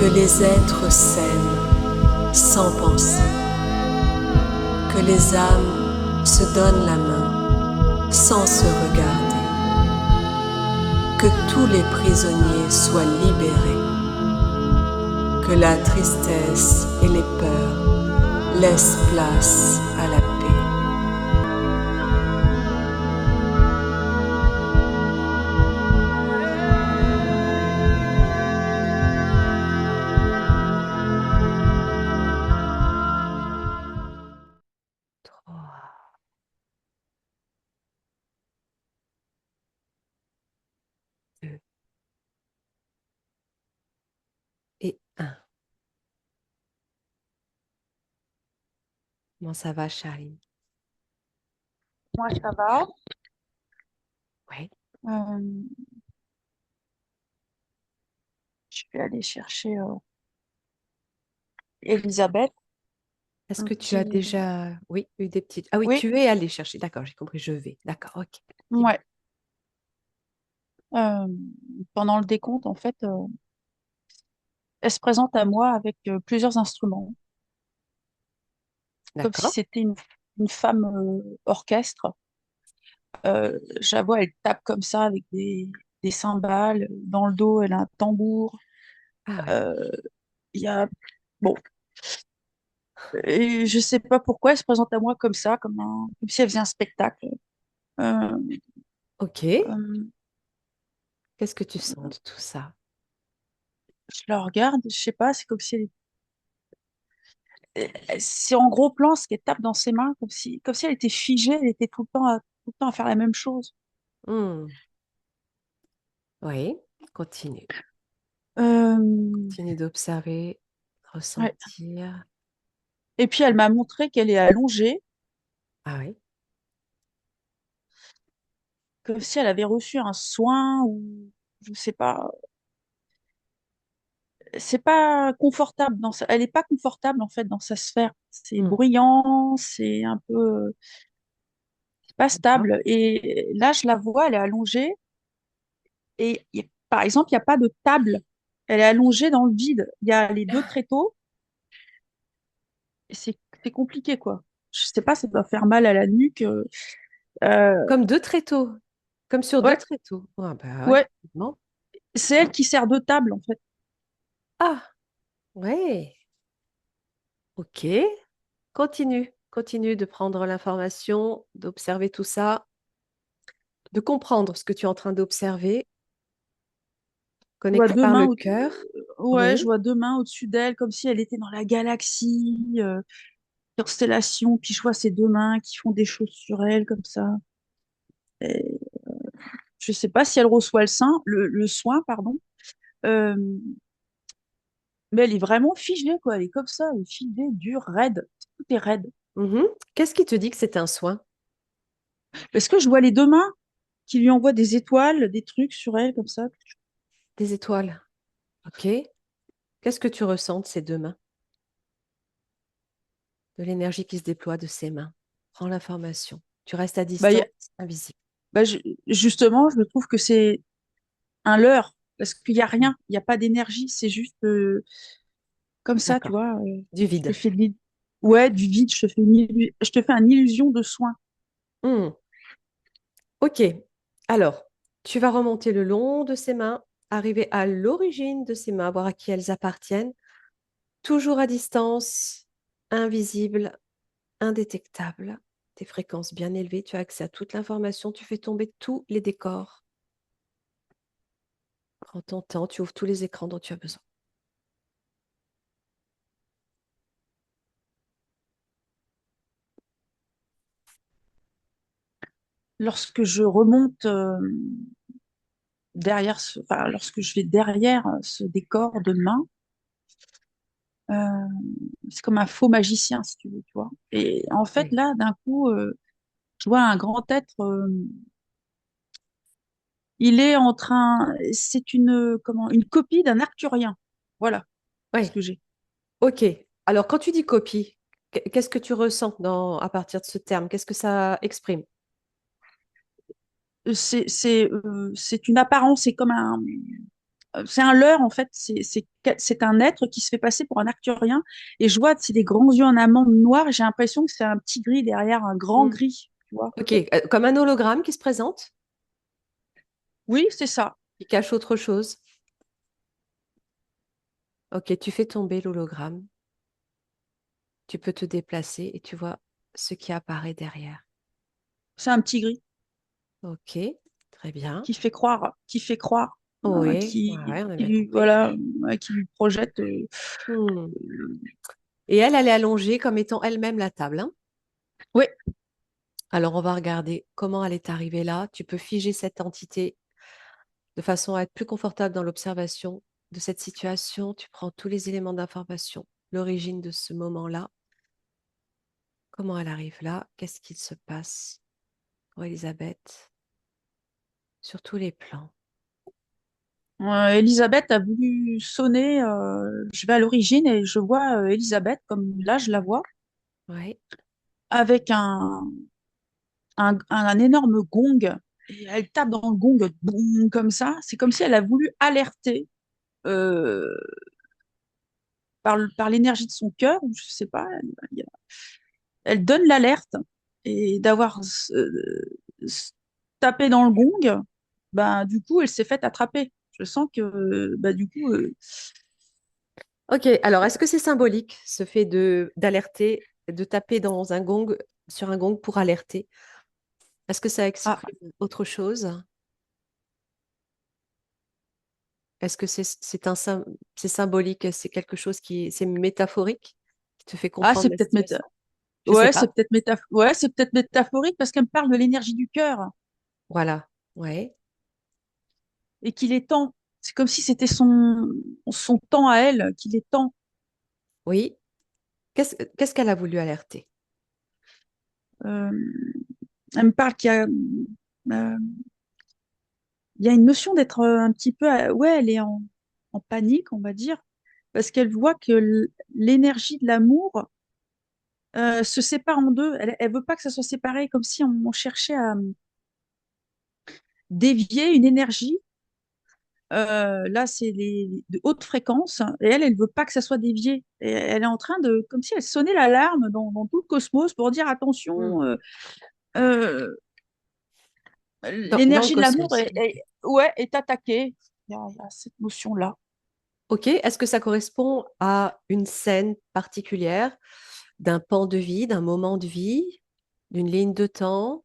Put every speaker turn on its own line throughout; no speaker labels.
Que les êtres s'aiment sans penser, que les âmes se donnent la main sans se regarder, que tous les prisonniers soient libérés, que la tristesse et les peurs laissent place à la paix. Trois, deux et un. Comment ça va, Charline?
Moi, ça va.
Oui.
Euh, je vais aller chercher Elisabeth,
Est-ce
un
que tu as
petit.
déjà, oui, eu des petites... Ah oui,
Oui,
tu es allé chercher. D'accord, j'ai compris, je vais. D'accord, ok. Dis-moi.
ouais. Euh, Pendant le décompte, en fait, elle se présente à moi avec plusieurs instruments, comme si
D'accord.
c'était une femme orchestre. Je la vois, elle tape comme ça avec des cymbales. Dans le dos, elle a un tambour.
Ah oui.
Euh, Il y a. Bon, et je sais pas pourquoi elle se présente à moi comme ça, comme si elle faisait un spectacle. Euh,
Ok.
euh,
Qu'est-ce que tu sens de tout ça?
je la regarde, je sais pas, c'est comme si c'est en gros plan ce qu'elle tape dans ses mains, comme si elle était figée, elle était tout le temps à faire la même chose.
Hmm. Oui, continue.
Euh,
Continue d'observer,
ouais.
ressentir.
Et puis elle m'a montré qu'elle est allongée,
Ah oui.
comme si elle avait reçu un soin ou je sais pas. C'est pas confortable elle est pas confortable en fait dans sa sphère. C'est
Hmm.
bruyant, c'est un peu, c'est pas
D'accord.
stable. Et là, je la vois, elle est allongée et par exemple, il n'y a pas de table. Elle est allongée dans le vide. Il y a les deux tréteaux. Et c'est compliqué, quoi. Je sais pas, ça doit faire mal à la nuque. Euh,
Comme deux tréteaux. Comme sur deux
ouais,
tréteaux. Ah bah ouais.
ouais.
Bon.
C'est elle qui sert de table, en fait.
Ah, ouais. Ok. Continue. Continue de prendre l'information, d'observer tout ça, de comprendre ce que tu es en train d'observer,
Je vois
connecté
deux
par
mains,
le cœur.
ouais, je
Oui.
vois deux mains au-dessus d'elle, comme si elle était dans la galaxie, constellation. Puis je vois ces deux mains qui font des choses sur elle, comme ça. Et je sais pas si elle reçoit le soin, pardon. Euh, mais elle est vraiment figée, quoi. Elle est comme ça, elle est figée, dure, raide. Tout est raide.
Mhm. Qu'est-ce qui te dit que c'est un soin?
Est-ce que je vois les deux mains qui lui envoient des étoiles, des trucs sur elle, comme ça?
Des étoiles. Ok. Qu'est-ce que tu ressens de ces deux mains? De l'énergie qui se déploie de ses mains. Prends l'information. Tu restes à
Bah,
distance, invisible.
bah, justement, je trouve que c'est un leurre, parce qu'il n'y a rien, il n'y a pas d'énergie, c'est juste comme ça, tu
D'accord.
vois.
Du
Je te
vide.
fais ouais, du vide, je te fais une illusion de soin.
Hmm. Ok. Alors, tu vas remonter le long de ses mains, arriver à l'origine de ses mains, voir à qui elles appartiennent. Toujours à distance, invisible, indétectable. Des fréquences bien élevées, tu as accès à toute l'information, tu fais tomber tous les décors. Prends ton temps, tu ouvres tous les écrans dont tu as besoin.
Lorsque je remonte enfin, lorsque je vais derrière ce décor de main, euh, c'est comme un faux magicien, si tu veux, tu vois. Et en fait,
Oui.
là, d'un coup, je vois un grand être. Il est en train, c'est une copie d'un arthurien. Voilà
Oui.
ce que j'ai.
Ok. Alors, quand tu dis copie, qu'est-ce que tu ressens à partir de ce terme? Qu'est-ce que ça exprime?
C'est une apparence, c'est comme c'est un leurre en fait. C'est un être qui se fait passer pour un arthurien. Et je vois, c'est des grands yeux en amande noir. Et j'ai l'impression que c'est un petit gris derrière un grand
Hmm.
gris. Tu vois?
Ok, comme un hologramme qui se présente,
Oui, c'est ça.
qui cache autre chose. Ok, tu fais tomber l'hologramme, tu peux te déplacer et tu vois ce qui apparaît derrière.
C'est un petit gris
Ok, très bien.
qui fait croire,
Oui, ouais, ouais, on a
qui
bien
lui,
compris.
voilà, qui lui projette.
Hmm.
Euh,
Et elle est allongée comme étant elle-même la table, hein.
oui,
Alors, on va regarder comment elle est arrivée là. Tu peux figer cette entité de façon à être plus confortable dans l'observation de cette situation. Tu prends tous les éléments d'information, l'origine de ce moment-là, comment elle arrive là, qu'est-ce qu'il se passe pour Elisabeth sur tous les plans.
Elisabeth a voulu sonner. Je vais à l'origine et je vois Elisabeth comme là je la vois
Oui,
avec un énorme gong. Et elle tape dans le gong, boum, comme ça. C'est comme si elle a voulu alerter euh, par l'énergie de son cœur, ou je sais pas. Elle donne l'alerte et d'avoir s- tapé dans le gong, bah, du coup, elle s'est faite attraper. Je sens que bah, du coup,
ok, alors est-ce que c'est symbolique, ce fait de d'alerter, de taper dans un gong, sur un gong pour alerter? Est-ce que ça
ah,
exprime autre chose? Est-ce que c'est symbolique, c'est quelque chose c'est métaphorique, qui te fait comprendre
c'est
la
peut-être
situation? Je sais
ouais,
pas.
c'est peut-être métaphorique parce qu'elle me parle de l'énergie du cœur
Voilà. Ouais.
et qu'il est temps. C'est comme si c'était son temps à elle, qu'il est temps.
Oui. Qu'est-ce qu'elle a voulu alerter?
Euh, Elle me parle il y a une notion d'être un petit peu, ouais, elle est en panique, on va dire, parce qu'elle voit que l'énergie de l'amour se sépare en deux. Elle veut pas que ça soit séparé, comme si on cherchait à dévier une énergie. Là, c'est de haute fréquence, et elle veut pas que ça soit dévié. Et elle est en train de, comme si elle sonnait l'alarme dans tout le cosmos pour dire
Hmm.
attention, euh,
Dans le
l'énergie de l'amour
cosmos.
ouais, est attaquée. Il y a cette notion-là.
Ok. Est-ce que ça correspond à une scène particulière, d'un pan de vie, d'un moment de vie, d'une ligne de temps?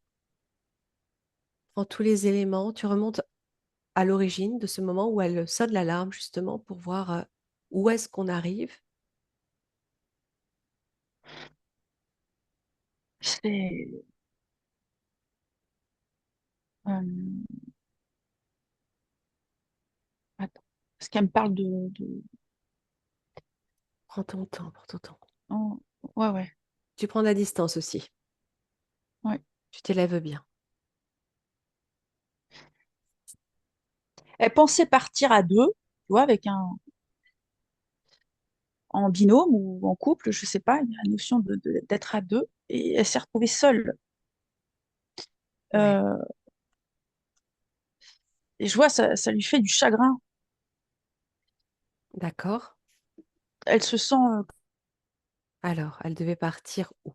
Prends tous les éléments. Tu remontes à l'origine de ce moment où elle sonne l'alarme, justement, pour voir où est-ce qu'on arrive.
C'est, euh, attends, parce qu'elle me parle
Prends ton temps, prends ton temps.
oh, ouais, ouais,
Tu prends la distance aussi.
ouais.
Tu t'élèves bien.
Elle pensait partir à deux, tu vois, en binôme ou en couple, je sais pas, il y a la notion d'être à deux, et elle s'est retrouvée seule.
Ouais.
Euh, et je vois, ça lui fait du chagrin.
D'accord.
Elle se sent
Alors, elle devait partir où?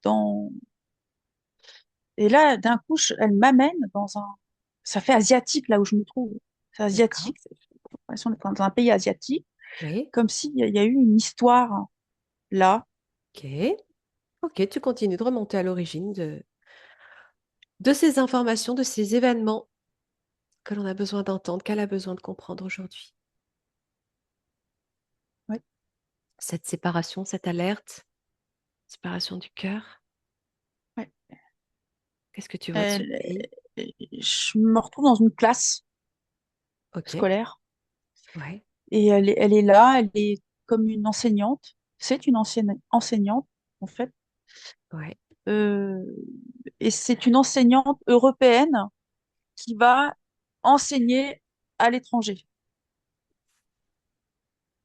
dans... Et là, d'un coup, elle m'amène dans un... Ça fait asiatique, là où je me trouve. C'est
D'accord.
asiatique. J'ai l'impression d'être dans un pays asiatique,
Oui.
comme s'il y a eu une histoire là.
Ok. Ok, tu continues de remonter à l'origine de ces informations, de ces événements que l'on a besoin d'entendre, qu'elle a besoin de comprendre aujourd'hui.
Ouais.
Cette séparation, cette alerte, séparation du cœur.
Ouais.
Qu'est-ce que tu vois de ce
Elle-
pays?
je me retrouve dans une classe
Ok.
scolaire
Ouais.
et elle est là, elle est comme une enseignante. C'est une ancienne enseignante, en fait.
Ouais.
Euh, et c'est une enseignante européenne qui va enseigner à l'étranger.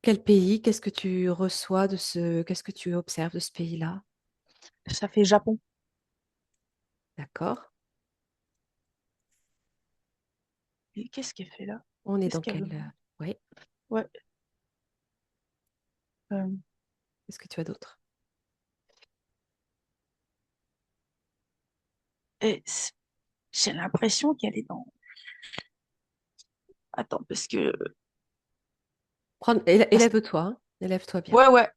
Quel pays? Qu'est-ce que tu reçois de qu'est-ce que tu observes de ce pays-là?
Ça fait Japon.
D'accord.
Et qu'est-ce qu'elle fait là?
On est
Qu'est-ce
dans
qu'elle veut?
Oui.
Ouais. euh,
Qu'est-ce que tu as d'autre?
et j'ai l'impression qu'elle est dans. Attends, parce que. parce-
Élève-toi, hein. Élève-toi bien.
Ouais, ouais.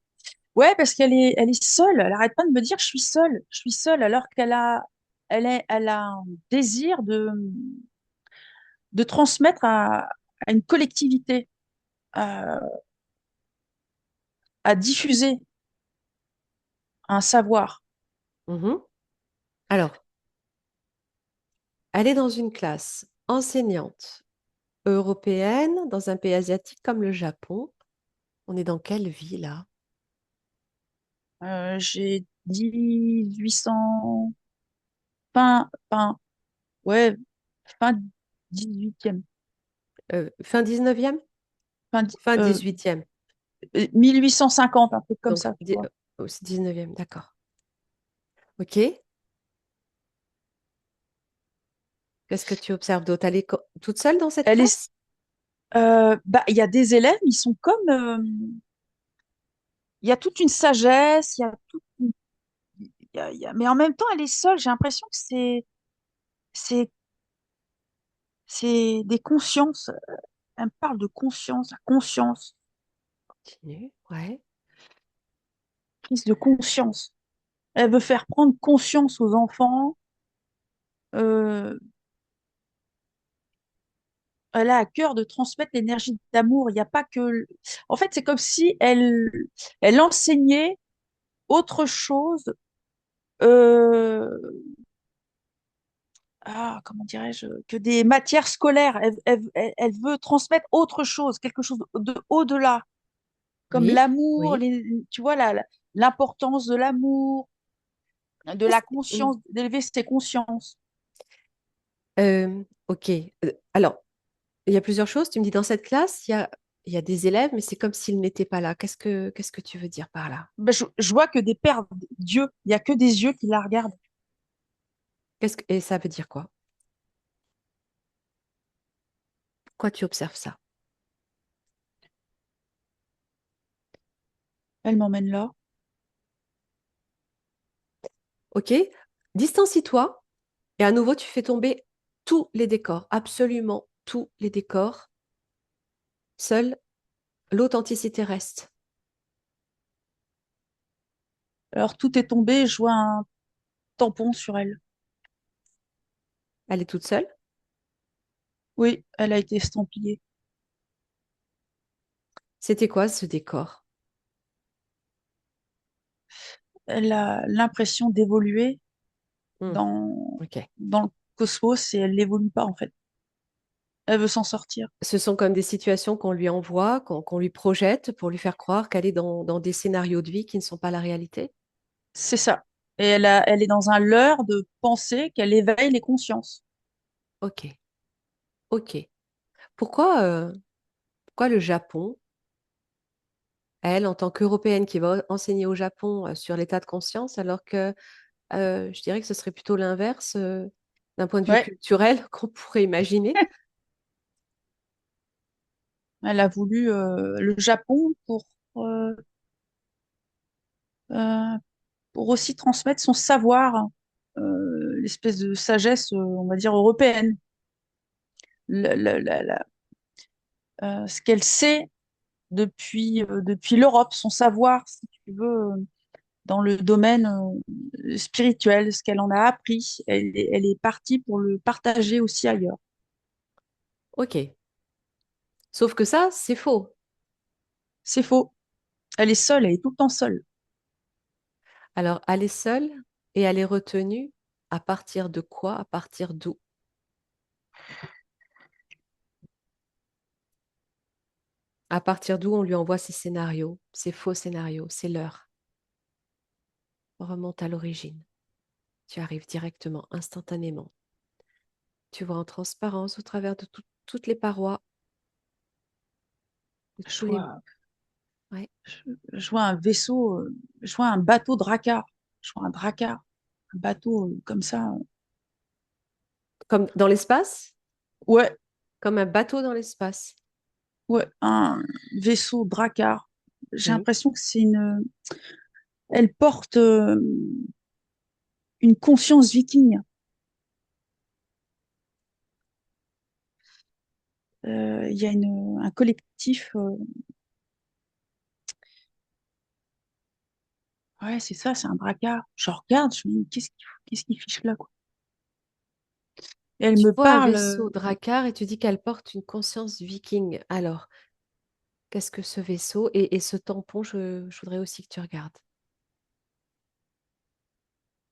Ouais, parce qu'elle est seule. Elle arrête pas de me dire, je suis seule. Je suis seule, alors elle a un désir de transmettre à une collectivité, à, à diffuser un savoir.
Mhm. Alors, elle est dans une classe enseignante européenne dans un pays asiatique comme le Japon. On est dans quelle ville là?
J'ai dit 800, fin, ouais, fin 18e,
Fin 19e?
fin,
Fin 18e.
1850, un truc comme
Donc,
ça, tu vois.
aussi 19e, d'accord. Ok. Qu'est-ce que tu observes d'autre? Elle est toute seule dans cette
Elle est,
classe?
bah, il y a des élèves, ils sont comme, il y a toute une sagesse, mais en même temps, elle est seule. J'ai l'impression que c'est, c'est des consciences. Elle me parle de conscience, la conscience,
Continue, ouais.
prise de conscience. Elle veut faire prendre conscience aux enfants. euh, Elle a à cœur de transmettre l'énergie d'amour. Il n'y a pas que. En fait, c'est comme si elle enseignait autre chose. euh, Comment dirais-je? Que des matières scolaires. Elle veut transmettre autre chose, quelque chose de au-delà, comme
Oui,
l'amour,
oui.
tu vois, l'importance de l'amour, de la
Mm.
conscience, d'élever ses consciences.
Ok. Alors, il y a plusieurs choses. Tu me dis dans cette classe, il y a des élèves, mais c'est comme s'ils n'étaient pas là. Qu'est-ce que tu veux dire par là?
Ben, je vois que des pères d'yeux, il n'y a que des yeux qui la regardent.
Et ça veut dire quoi? Pourquoi tu observes ça?
Elle m'emmène là.
Ok. Distancie-toi et à nouveau, tu fais tomber tous les décors, absolument tous les décors. Seule l'authenticité reste.
Alors tout est tombé, je vois un tampon sur elle.
Elle est toute seule.
Oui, elle a été estampillée.
C'était quoi ce décor?
Elle a l'impression d'évoluer
Hmm,
dans,
ok.
dans le cosmos et elle n'évolue pas en fait. Elle veut s'en sortir.
Ce sont comme des situations qu'on lui envoie, qu'on lui projette pour lui faire croire qu'elle est dans des scénarios de vie qui ne sont pas la réalité.
C'est ça. Et elle est dans un leurre de penser qu'elle éveille les consciences.
Ok, ok. Pourquoi, pourquoi le Japon, elle, en tant qu'Européenne qui va enseigner au Japon sur l'état de conscience, alors que je dirais que ce serait plutôt l'inverse d'un point de vue
Ouais,
culturel qu'on pourrait imaginer.
elle a voulu le Japon euh, euh, pour aussi transmettre son savoir, l'espèce de sagesse, on va dire, européenne. Ce qu'elle sait depuis l'Europe, son savoir, si tu veux, dans le domaine spirituel, ce qu'elle en a appris. Elle est partie pour le partager aussi ailleurs.
Ok. Sauf que ça, c'est faux.
C'est faux. Elle est seule, elle est tout le temps seule.
Alors, elle est seule et elle est retenue à partir de quoi? À partir d'où? À partir d'où on lui envoie ses scénarios, ses faux scénarios, c'est leur. On remonte à l'origine. Tu arrives directement, instantanément. Tu vois en transparence au travers de toutes les parois, de
Je
tous les...
vois,
Ouais.
je vois un vaisseau, je vois un bateau drakkar. Je vois un drakkar, un bateau comme ça.
Comme dans l'espace,
Ouais,
comme un bateau dans l'espace.
Ouais, un vaisseau Drakkar. J'ai
Oui.
l'impression que elle porte une conscience viking. Il y a un collectif. Ouais, c'est ça, c'est un Drakkar. Je regarde, je me dis, qu'est-ce qu'il fiche là, quoi. Et elle
Tu
me
vois un
parle.
vaisseau Drakkar et tu dis qu'elle porte une conscience viking. Alors, qu'est-ce que ce vaisseau et ce tampon, je voudrais aussi que tu regardes.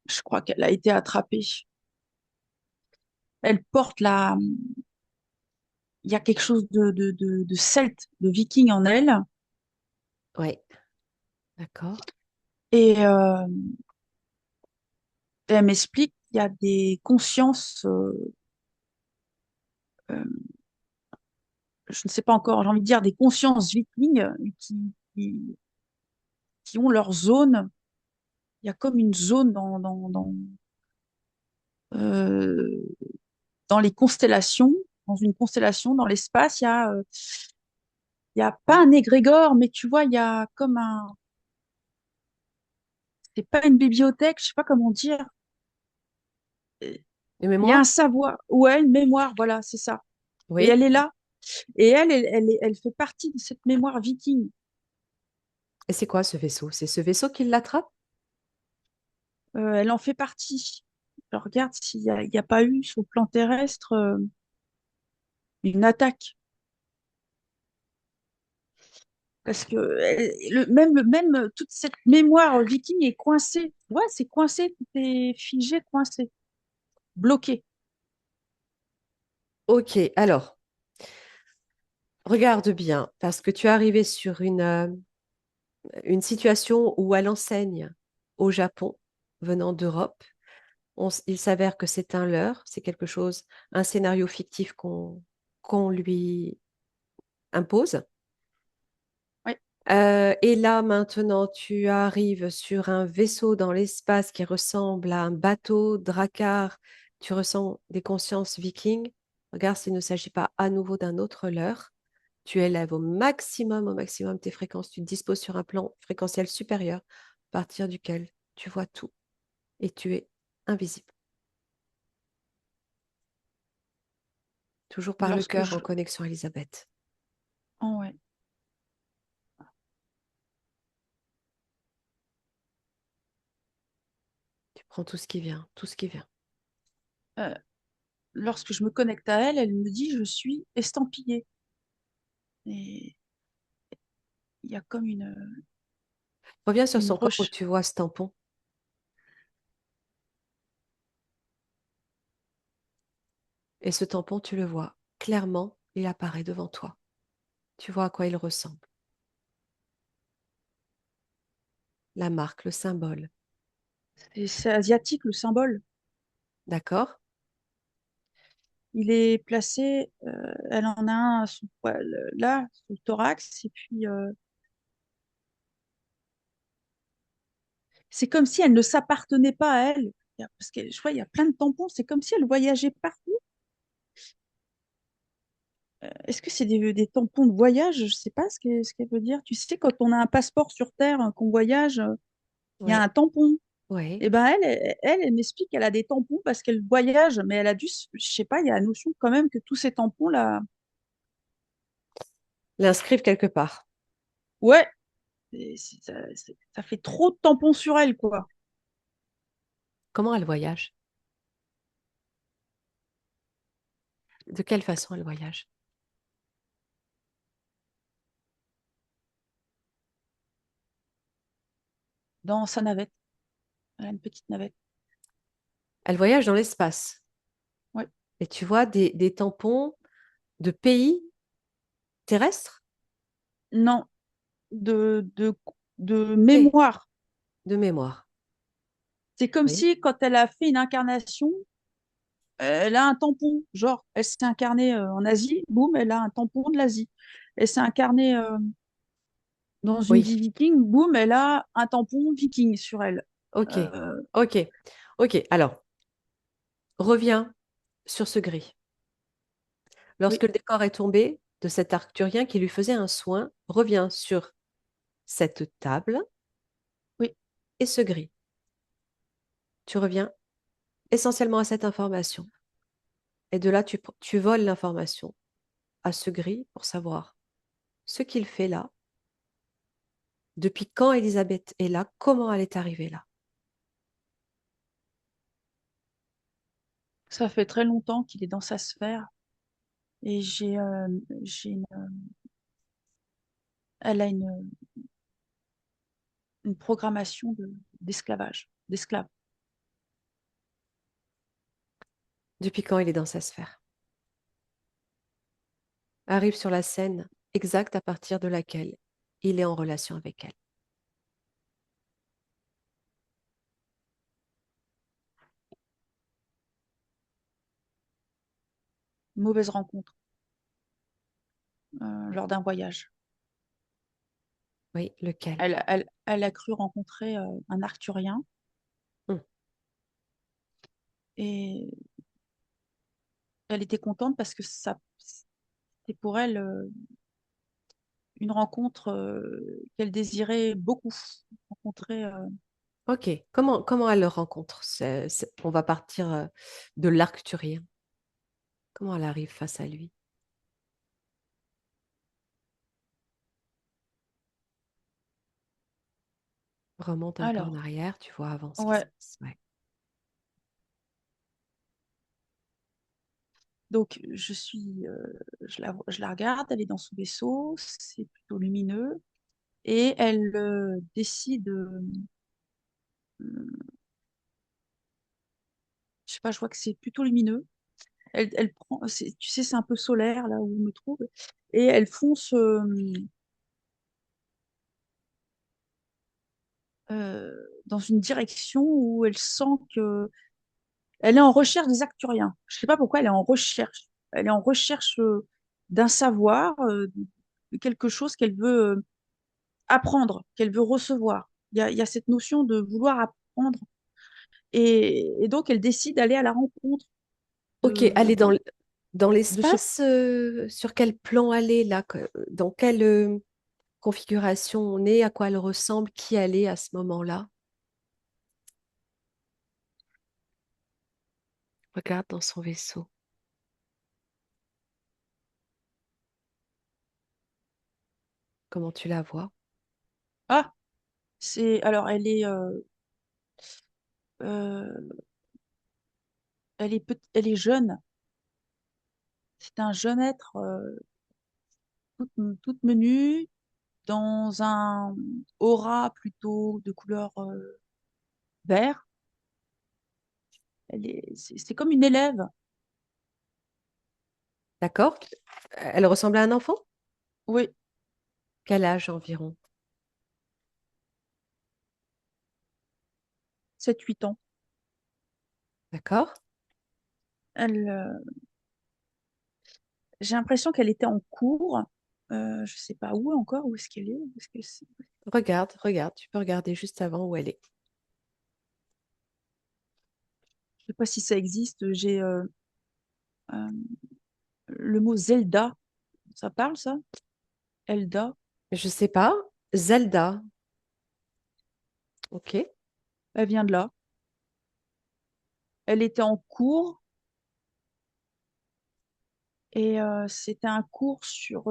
Je crois qu'elle a été attrapée. Elle porte la. Il y a quelque chose de celte, de viking en elle.
Oui, d'accord.
Et elle m'explique qu'il y a des consciences, euh, je ne sais pas encore, j'ai envie de dire des consciences vikings qui, qui ont leur zone. Il y a comme une zone euh, dans les constellations, dans une constellation, dans l'espace. Il y a pas un égrégore, mais tu vois, il y a comme un. C'est pas une bibliothèque, je sais pas comment dire. Il
Une
y a un
mémoire?
savoir, ouais, une mémoire, voilà, c'est ça. Et
Oui.
elle est là. Et elle fait partie de cette mémoire viking.
Et c'est quoi ce vaisseau? C'est ce vaisseau qui l'attrape?
Elle en fait partie. Je regarde il y a pas eu sur le plan terrestre une attaque. Parce que même toute cette mémoire viking est coincée. Ouais, c'est coincé, tout est figé, coincé, bloqué.
Ok, alors, regarde bien, parce que tu es arrivé sur une situation où à l'enseigne au Japon, venant d'Europe, il s'avère que c'est un leurre, c'est quelque chose, un scénario fictif qu'on lui impose.
Ouais,
Et là, maintenant, tu arrives sur un vaisseau dans l'espace qui ressemble à un bateau drakkar. Tu ressens des consciences vikings. Regarde, s'il ne s'agit pas à nouveau d'un autre leurre. Tu élèves au maximum tes fréquences. Tu te disposes sur un plan fréquentiel supérieur, à partir duquel tu vois tout et tu es invisible. Toujours par le
lorsque
cœur en
je.
connexion, Elisabeth.
Oh, ouais.
Tu prends tout ce qui vient, tout ce qui vient.
Euh, Lorsque je me connecte à elle, elle me dit je suis estampillée. Et il y a comme
Reviens sur
une
son corps où
roche.
tu vois ce tampon. Et ce tampon, tu le vois clairement, il apparaît devant toi. Tu vois à quoi il ressemble. La marque, le symbole.
Et c'est asiatique, le symbole.
D'accord?
Il est placé, elle en a un à son poil, là, sous le thorax, et puis c'est comme si elle ne s'appartenait pas à elle. Parce que je vois, il y a plein de tampons, c'est comme si elle voyageait partout. Est-ce que c'est des tampons de voyage? Je ne sais pas ce qu'elle veut dire. Tu sais, quand on a un passeport sur Terre, qu'on voyage, il y a
Oui,
un tampon.
oui.
Et ben elle m'explique qu'elle a des tampons parce qu'elle voyage, mais elle a dû, je sais pas, il y a la notion quand même que tous ces tampons-là,
L'inscrire quelque part.
ouais, ça fait trop de tampons sur elle, quoi.
Comment elle voyage? De quelle façon elle voyage?
Dans sa navette. Elle a une petite navette.
Elle voyage dans l'espace.
Ouais.
Et tu vois des tampons de pays terrestres?
Non, de, de, de
Ok,
mémoire.
de mémoire.
C'est comme
Oui.
si quand elle a fait une incarnation, elle a un tampon. Genre, elle s'est incarnée en Asie, boum, elle a un tampon de l'Asie. Elle s'est incarnée dans une
Oui.
vie viking, boum, elle a un tampon viking sur elle.
Ok.
Euh,
Ok. Ok. Alors, reviens sur ce gris. Lorsque
oui,
le décor est tombé, de cet arcturien qui lui faisait un soin revient sur cette table
Oui,
et ce gris. Tu reviens essentiellement à cette information. Et de là, tu voles l'information à ce gris pour savoir ce qu'il fait là, depuis quand Elisabeth est là, comment elle est arrivée là.
ça fait très longtemps qu'il est dans sa sphère et elle a une programmation d'esclaves.
Depuis quand il est dans sa sphère. Arrive sur la scène exacte à partir de laquelle il est en relation avec elle.
Une mauvaise rencontre lors d'un voyage.
Oui, lequel?
Elle a cru rencontrer un Arthurien
Hum.
et elle était contente parce que ça, c'était pour elle une rencontre qu'elle désirait beaucoup rencontrer.
Ok, comment elle le rencontre? On va partir de l'arcturien. Comment elle arrive face à lui? Remonte un peu en
Alors,
arrière, tu vois avant ce qui se
ouais,
passe. Ouais.
donc je la regarde, elle est dans son vaisseau, c'est plutôt lumineux, et elle décide, je sais pas, je vois que c'est plutôt lumineux. Elle prend, tu sais, c'est un peu solaire là où je me trouve, et elle fonce dans une direction où elle sent que elle est en recherche des Acturiens. Je sais pas pourquoi elle est en recherche. Elle est en recherche d'un savoir, de quelque chose qu'elle veut apprendre, qu'elle veut recevoir. Il y a cette notion de vouloir apprendre. Et donc, elle décide d'aller à la rencontre
Ok, elle est
de,
dans
de ce...
l'espace. Sur quel plan elle est là? Dans quelle configuration on est? À quoi elle ressemble? Qui elle est à ce moment-là? Regarde dans son vaisseau. Comment tu la vois?
Ah, c'est... Alors, euh, elle est jeune. C'est un jeune être toute menue, dans un aura plutôt de couleur vert. C'est comme une élève.
D'accord? Elle ressemble à un enfant?
Oui,
Quel âge environ?
7 8 ans.
D'accord?
Elle, j'ai l'impression qu'elle était en cours. Je sais pas où encore, où est-ce qu'elle est, où est-ce qu'elle s'est-
Regarde. Tu peux regarder juste avant où elle est.
Je sais pas si ça existe. J'ai euh, le mot Zelda. Ça parle, ça? Elda.
Je sais pas. Zelda. Ok.
Elle vient de là. Elle était en cours et c'était un cours sur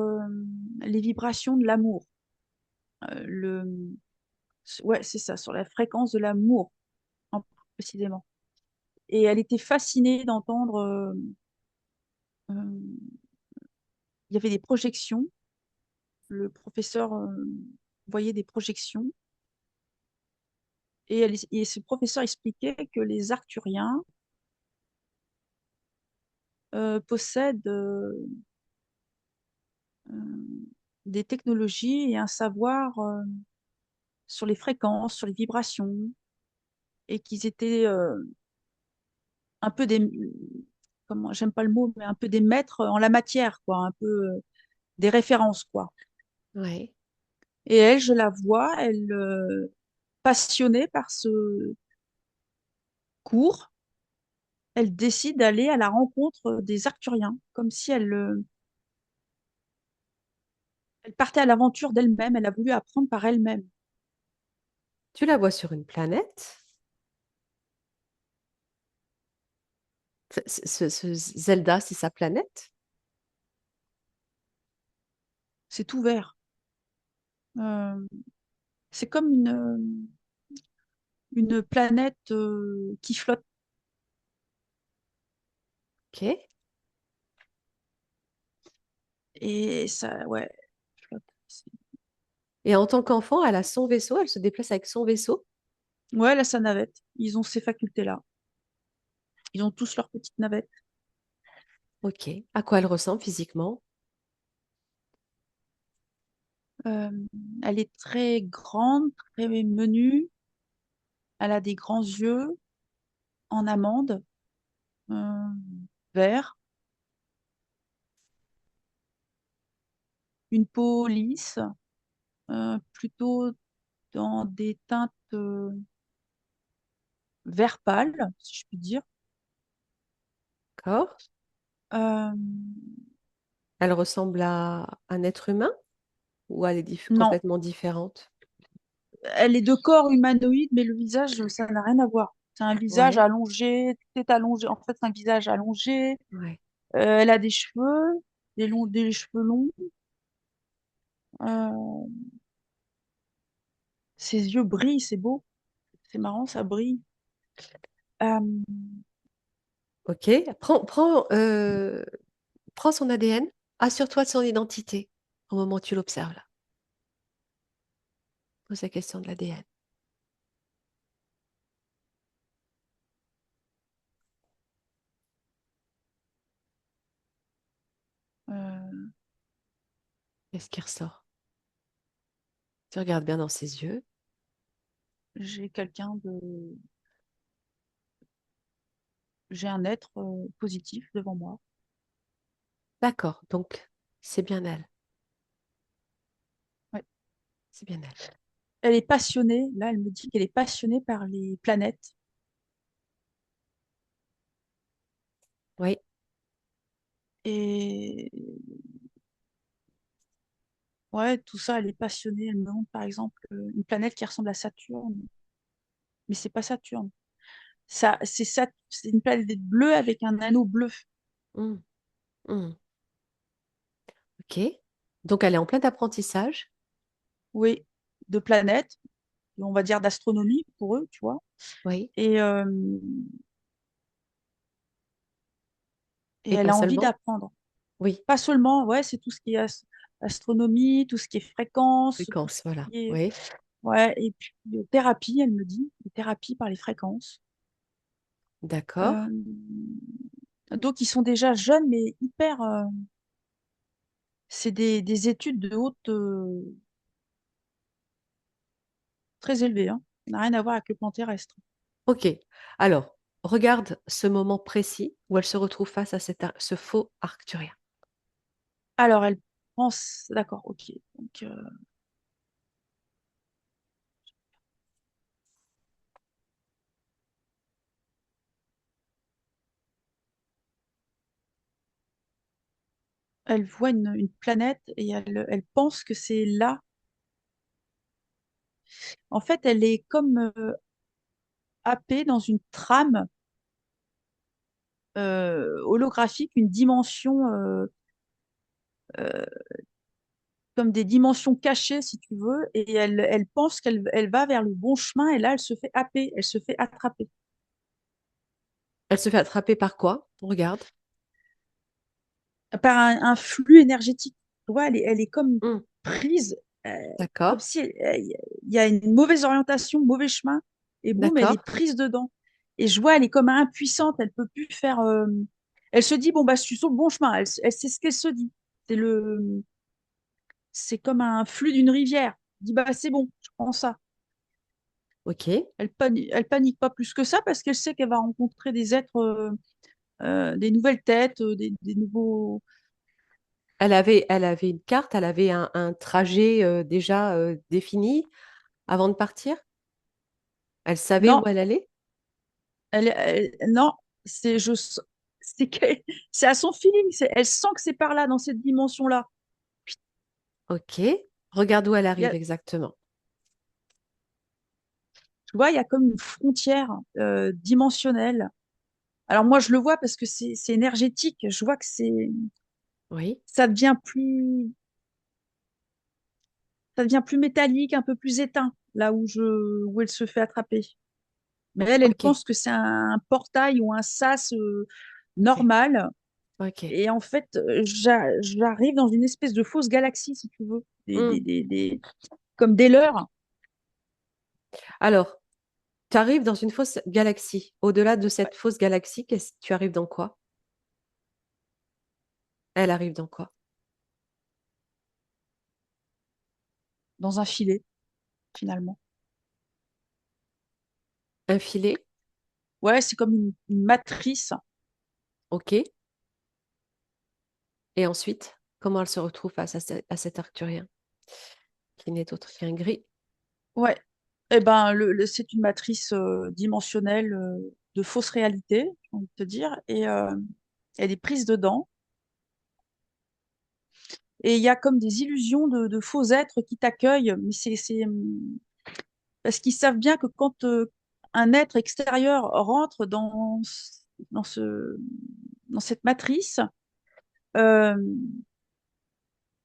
les vibrations de l'amour. Le, ouais, c'est ça, sur la fréquence de l'amour, précisément. Et elle était fascinée d'entendre. Euh, il y avait des projections. Le professeur voyait des projections. Et ce professeur expliquait que les Arthuriens possèdent des technologies et un savoir sur les fréquences, sur les vibrations, et qu'ils étaient un peu des, comment, j'aime pas le mot, mais un peu des maîtres en la matière, quoi, un peu des références, quoi.
Ouais.
Et elle, je la vois, elle passionnée par ce cours, elle décide d'aller à la rencontre des Arthuriens, comme si elle, Elle partait à l'aventure d'elle-même, elle a voulu apprendre par elle-même.
Tu la vois sur une planète. Ce Zelda, c'est sa planète?
C'est tout vert. Euh, c'est comme une planète qui flotte.
OK.
Et ça, ouais, flotte.
Et en tant qu'enfant, elle a son vaisseau, elle se déplace avec son vaisseau.
Ouais, elle a sa navette. Ils ont ces facultés-là. Ils ont tous leur petite navette.
OK. À quoi elle ressemble physiquement?
Euh, elle est très grande, très menue. Elle a des grands yeux en amande, euh, vert, une peau lisse, plutôt dans des teintes vert pâle, si je puis dire.
D'accord.
Euh,
Elle ressemble à un être humain ou elle est
non,
complètement différente?
elle est de corps humanoïde, mais le visage, ça n'a rien à voir. C'est un visage
Ouais,
allongé, tête allongée. En fait, c'est un visage allongé.
ouais.
Elle a des cheveux, des cheveux longs. Euh, ses yeux brillent, c'est beau. C'est marrant, ça brille. Euh,
OK. Prends son ADN. Assure-toi de son identité au moment où tu l'observes là. Pose la question de l'ADN.
euh,
Qu'est-ce qui ressort? Tu regardes bien dans ses yeux.
j'ai quelqu'un de, j'ai un être positif devant moi.
D'accord. Donc, c'est bien elle.
Ouais.
C'est bien elle.
Elle est passionnée. Là, elle me dit qu'elle est passionnée par les planètes.
Oui.
Et ouais, tout ça, elle est passionnée. Elle me montre par exemple une planète qui ressemble à Saturne, mais c'est pas Saturne. C'est une planète bleue avec un anneau bleu.
Hmm, hmm. OK. Donc, elle est en plein apprentissage.
Oui, de planètes, on va dire d'astronomie pour eux, tu vois.
Oui.
Et, euh, et
Et
elle
pas
a envie
seulement.
d'apprendre.
Oui.
Pas seulement, ouais, c'est tout ce qui est astronomie, tout ce qui est fréquence, tout ce
Fréquence, voilà.
qui est,
Oui.
ouais, et puis thérapie, elle me dit, thérapie par les fréquences.
D'accord.
Euh, donc ils sont déjà jeunes, mais hyper, c'est des études de haute, très élevées, hein. Ça n'a rien à voir avec le plan terrestre.
OK. Alors, regarde ce moment précis où elle se retrouve face à ce faux arcturien.
Alors elle pense, d'accord, ok. Donc elle voit une planète et elle pense que c'est là. En fait, elle est comme happée dans une trame holographique, une dimension, euh, comme des dimensions cachées, si tu veux, et elle pense qu'elle va vers le bon chemin, et là, elle se fait happer, elle se fait attraper
Elle se fait attraper par quoi? Regarde.
par un flux énergétique. Tu vois, elle est comme
Hmm,
prise, euh, comme
d'accord.
si il y a une mauvaise orientation, mauvais chemin, et boum, elle
D'accord.
est prise dedans. Et je vois, elle est comme impuissante, elle peut plus faire. Elle se dit, bon, bah, je suis sur le bon chemin, elle sait ce qu'elle se dit. C'est c'est comme un flux d'une rivière. Elle dit, bah, c'est bon, je prends ça.
OK.
Elle panique pas plus que ça parce qu'elle sait qu'elle va rencontrer des êtres, des nouvelles têtes, des nouveaux.
Elle avait une carte, elle avait un trajet déjà défini avant de partir. Elle savait où
Non,
elle allait.
non, c'est c'est à son feeling. Elle sent que c'est par là, dans cette dimension-là.
Ok. Regarde où elle
Il y
arrive
a,
exactement.
tu vois, il y a comme une frontière dimensionnelle. Alors moi, je le vois parce que c'est énergétique. Je vois que
Oui.
ça devient plus, ça devient plus métallique, un peu plus éteint, là où elle se fait attraper. Mais elle
Ok.
pense que c'est un portail ou un sas
Ok.
normal.
Ok.
Et en fait, j'arrive dans une espèce de fausse galaxie, si tu veux,
Hmm.
comme des leurres.
Alors, tu arrives dans une fausse galaxie. Au-delà de
Ouais,
cette fausse galaxie, tu arrives dans quoi? Elle arrive dans quoi?
dans un filet, finalement.
Un filet?
Ouais, c'est comme une matrice.
Ok. Et ensuite, comment elle se retrouve face à cet arcturien qui n'est autre qu'un gris?
Ouais. Eh ben, c'est une matrice dimensionnelle de fausse réalité, j'ai envie de te dire. Et elle est prise dedans. Et il y a comme des illusions de faux êtres qui t'accueillent. Mais parce qu'ils savent bien que quand un être extérieur rentre dans dans cette matrice, euh,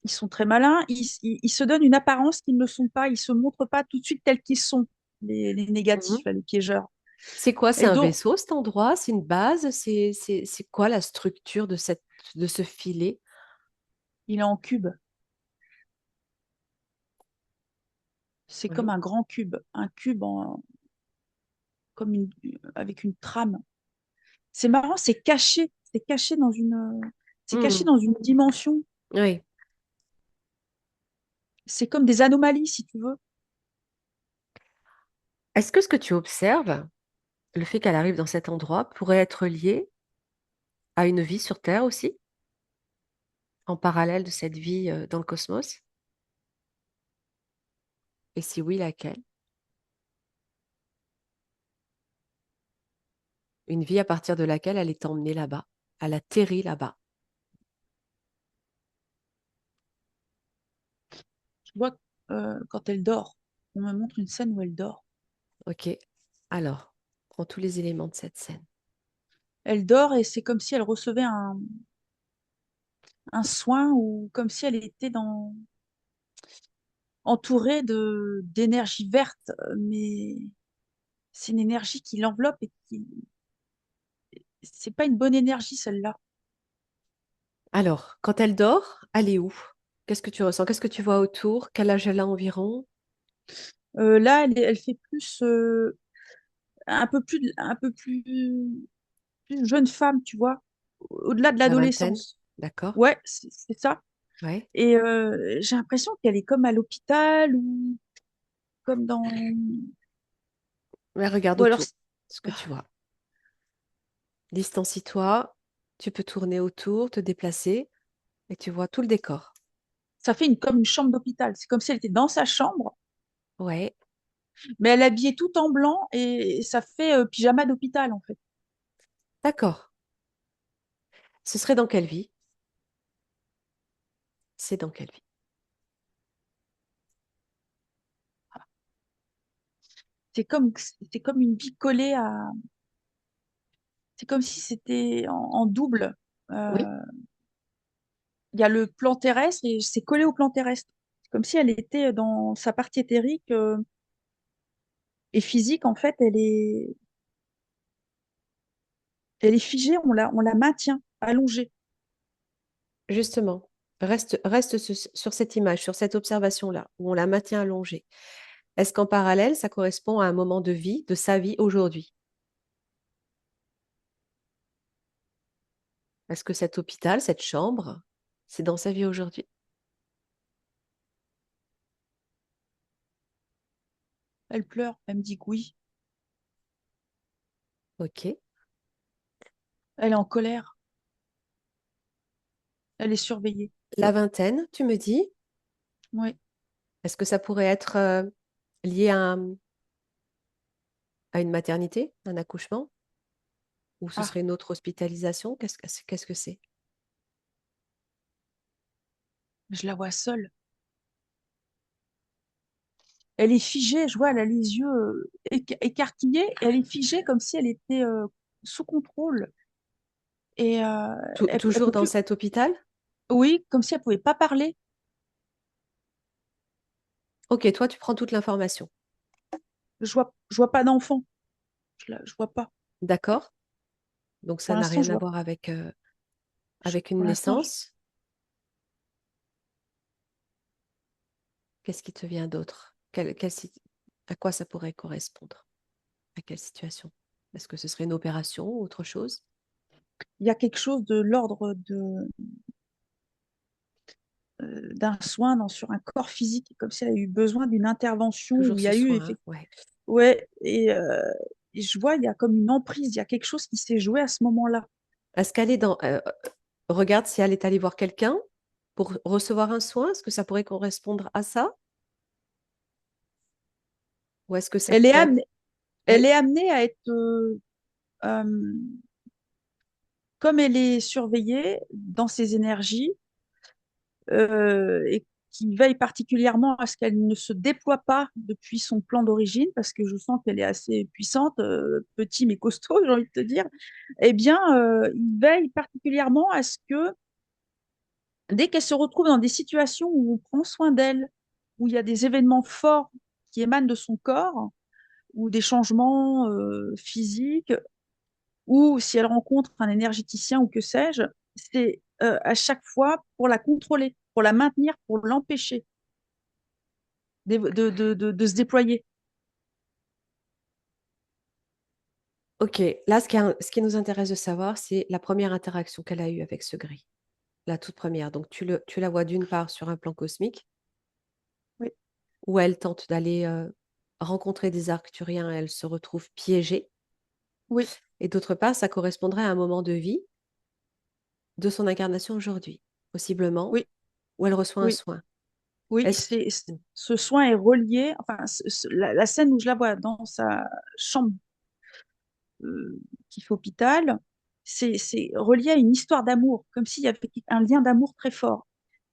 ils sont très malins. Ils se donnent une apparence qu'ils ne sont pas. Ils se montrent pas tout de suite tels qu'ils sont, les négatifs,
Mhm.
là, les piégeurs.
C'est quoi? C'est
Et
un
donc,
vaisseau, cet endroit? C'est une base? C'est quoi la structure de ce filet?
il est en cube. C'est comme
Oui.
un grand cube, un cube comme avec une trame. C'est marrant, c'est caché
Mhm.
dans une dimension.
Oui.
C'est comme des anomalies, si tu veux.
Est-ce que ce que tu observes, le fait qu'elle arrive dans cet endroit, pourrait être lié à une vie sur Terre aussi, en parallèle de cette vie dans le cosmos? Et si oui, laquelle? Une vie à partir de laquelle elle est emmenée là-bas, elle atterrit là-bas.
Tu vois, quand elle dort, on me montre une scène où elle dort.
Ok. Alors, prends tous les éléments de cette scène.
Elle dort et c'est comme si elle recevait un soin ou comme si elle était entourée d'énergie verte, mais c'est une énergie qui l'enveloppe et qui, c'est pas une bonne énergie, celle-là.
Alors, quand elle dort, elle est où? Qu'est-ce que tu ressens? Qu'est-ce que tu vois autour? Quel âge elle a environ?
Là, elle fait plus, un peu plus jeune femme, tu vois, au-delà de
La vingtaine?
l'adolescence.
D'accord.
Ouais, c'est ça.
Ouais.
Et j'ai l'impression qu'elle est comme à l'hôpital ou comme dans...
Mais regarde
Ou alors,
autour, ce que tu vois. Distancie-toi, tu peux tourner autour, te déplacer, et tu vois tout le décor.
ça fait comme une chambre d'hôpital. C'est comme si elle était dans sa chambre,
Ouais,
mais elle est habillée tout en blanc et ça fait pyjama d'hôpital, en fait.
d'accord. Ce serait dans quelle vie? C'est dans quelle vie?
C'est comme une vie collée à... C'est comme si c'était en double.
Oui,
Euh, Il y a le plan terrestre et c'est collé au plan terrestre. C'est comme si elle était dans sa partie éthérique et physique, en fait, elle est figée, on la maintient allongée.
justement. Reste sur cette image, sur cette observation-là, où on la maintient allongée. Est-ce qu'en parallèle, ça correspond à un moment de vie, de sa vie aujourd'hui? Est-ce que cet hôpital, cette chambre, c'est dans sa vie aujourd'hui?
Elle pleure, elle me dit que oui.
Ok.
Elle est en colère, elle est surveillée.
La vingtaine, tu me dis,
Oui.
est-ce que ça pourrait être lié à une maternité, un accouchement, ou ce
Ah,
serait une autre hospitalisation? Qu'est-ce que c'est?
je la vois seule. elle est figée, je vois, elle a les yeux écarquillés, et elle est figée comme si elle était sous contrôle. Et elle
Toujours
peut
dans
plus,
cet hôpital?
oui, comme si elle pouvait pas parler.
Ok, toi, tu prends toute l'information.
Je vois pas d'enfant, je vois pas.
D'accord? Donc,
Pour
ça n'a
l'instant,
rien
je
à
vois,
voir avec une
pour l'instant,
naissance. Qu'est-ce qui te vient d'autre? À quoi ça pourrait correspondre? À quelle situation? Est-ce que ce serait une opération ou autre chose?
il y a quelque chose de l'ordre d'un soin sur un corps physique, comme si elle a eu besoin d'une intervention où
Toujours
il y
ce
a eu
soin, hein,
effectivement.
ouais.
Ouais, et je vois, il y a comme une emprise, il y a quelque chose qui s'est joué à ce moment-là.
Est-ce qu'elle est dans... regarde si elle est allée voir quelqu'un pour recevoir un soin. Est-ce que ça pourrait correspondre à ça? Ou est-ce que ça
Elle est
peut être...
amenée, elle
Oui,
est amenée à être, euh, comme elle est surveillée dans ses énergies, et qui veille particulièrement à ce qu'elle ne se déploie pas depuis son plan d'origine, parce que je sens qu'elle est assez puissante, petit mais costaud, j'ai envie de te dire, eh bien, il veille particulièrement à ce que dès qu'elle se retrouve dans des situations où on prend soin d'elle, où il y a des événements forts qui émanent de son corps, ou des changements physiques, ou si elle rencontre un énergéticien ou que sais-je, c'est à chaque fois pour la contrôler, pour la maintenir, pour l'empêcher de se déployer.
ok. Là, ce qui nous intéresse de savoir, c'est la première interaction qu'elle a eue avec ce gris. La toute première. Donc, tu la vois d'une part sur un plan cosmique,
Oui,
où elle tente d'aller rencontrer des arcturiens et elle se retrouve piégée.
oui,
Et d'autre part, ça correspondrait à un moment de vie de son incarnation aujourd'hui, possiblement,
oui,
où elle reçoit un
oui,
soin.
oui.
Est-ce
Ce soin est relié, enfin, la scène où je la vois dans sa chambre qui fait hôpital, c'est relié à une histoire d'amour, comme s'il y avait un lien d'amour très fort.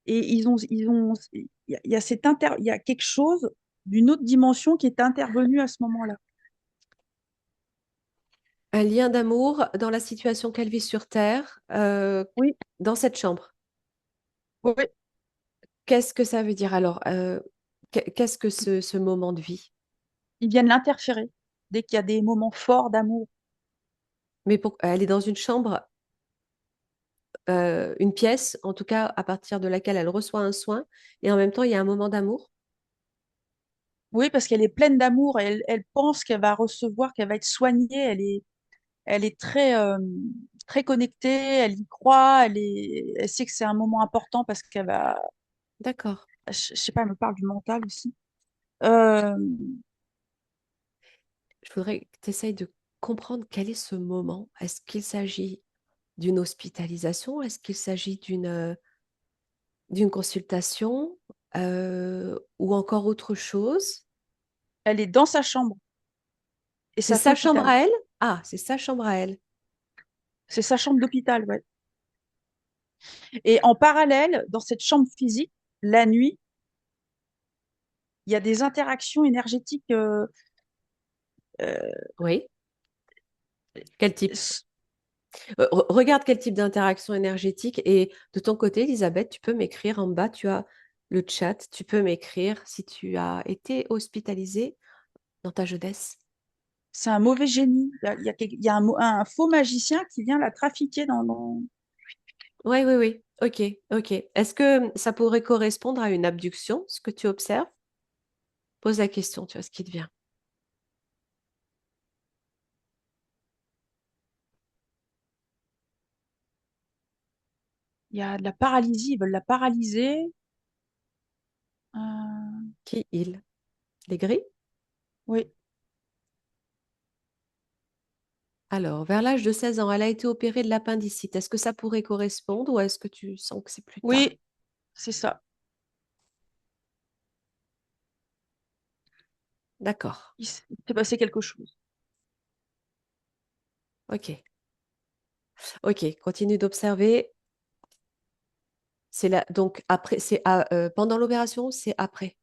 Et il y a il y a quelque chose d'une autre dimension qui est intervenu à ce moment-là.
un lien d'amour dans la situation qu'elle vit sur Terre,
Oui,
dans cette chambre?
oui,
Qu'est-ce que ça veut dire alors? Qu'est-ce que ce moment de vie?
ils viennent l'interférer dès qu'il y a des moments forts d'amour.
Mais elle est dans une chambre, une pièce, en tout cas, à partir de laquelle elle reçoit un soin, et en même temps, il y a un moment d'amour.
Oui, parce qu'elle est pleine d'amour et elle pense qu'elle va recevoir, qu'elle va être soignée. Elle est très, très connectée, elle y croit, elle sait que c'est un moment important parce qu'elle va,
D'accord.
je sais pas, elle me parle du mental aussi. Euh,
Je voudrais que tu essayes de comprendre quel est ce moment. Est-ce qu'il s'agit d'une hospitalisation? Est-ce qu'il s'agit d'une consultation, ou encore autre chose?
Elle est dans sa chambre et
C'est
ça fait
sa chambre
hôpital.
à elle? Ah, c'est sa chambre à elle.
C'est sa chambre d'hôpital, ouais. Et en parallèle, dans cette chambre physique, la nuit, il y a des interactions énergétiques. Euh,
Oui. Quel type?
s-
Regarde quel type d'interaction énergétique. Et de ton côté, Elisabeth, tu peux m'écrire en bas, tu as le chat, tu peux m'écrire si tu as été hospitalisée dans ta jeunesse.
c'est un mauvais génie. Il y a un faux magicien qui vient la trafiquer
Oui, oui, oui. Ok, ok. Est-ce que ça pourrait correspondre à une abduction, ce que tu observes? Pose la question, tu vois ce qui te vient.
Il y a de la paralysie, ils veulent la paralyser. Euh,
Qui il? Les gris?
oui,
Alors, vers l'âge de 16 ans, elle a été opérée de l'appendicite. Est-ce que ça pourrait correspondre ou est-ce que tu sens que c'est plus tard?
oui, c'est ça.
D'accord.
Il s'est passé quelque chose.
Ok. Ok. Continue d'observer. C'est là. Donc après, pendant l'opération, c'est après.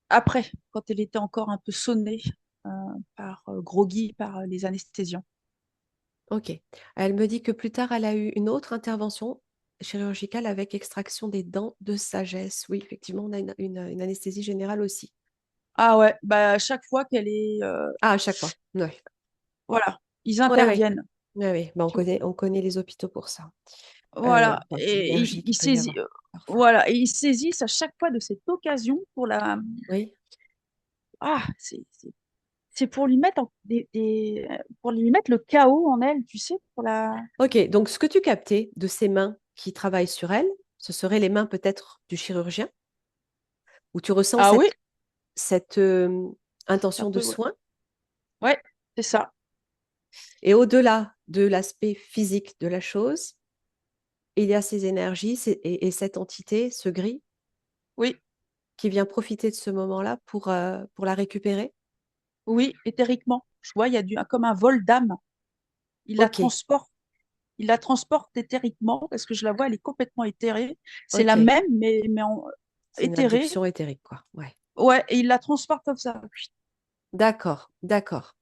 Après, quand elle était encore un peu sonnée euh, groggy par les anesthésiants.
Ok. Elle me dit que plus tard, elle a eu une autre intervention chirurgicale avec extraction des dents de sagesse. Oui, effectivement, on a une anesthésie générale aussi.
Ah ouais, bah à chaque fois qu'elle est,
Ah, à chaque fois. Oui,
voilà, ils
oui, oui.
interviennent.
Oui, oui. Bah,
Tu-
on connaît les hôpitaux pour ça.
Voilà,
Enfin,
et
l'énergie qu'il peut y avoir parfois.
voilà, et ils saisissent à chaque fois de cette occasion pour la,
Oui.
ah, c'est pour lui mettre pour lui mettre le chaos en elle, tu sais, pour la.
Ok, donc ce que tu captais de ces mains qui travaillent sur elle, ce seraient les mains peut-être du chirurgien, où tu ressens
Ah oui,
cette
un
intention de
peu, ouais.
soin.
Ouais, c'est ça.
Et au-delà de l'aspect physique de la chose, il y a ces énergies et cette entité, ce gris,
Oui,
qui vient profiter de ce moment-là pour la récupérer.
oui, éthériquement. Je vois, il y a comme un vol d'âme. Il la
Ok,
transporte, il la transporte éthériquement parce que je la vois, elle est complètement éthérée. C'est la
ok.
même, mais
C'est une
éthérée.
abduction éthérique, quoi. Ouais.
Ouais, et il la transporte comme ça.
D'accord, d'accord.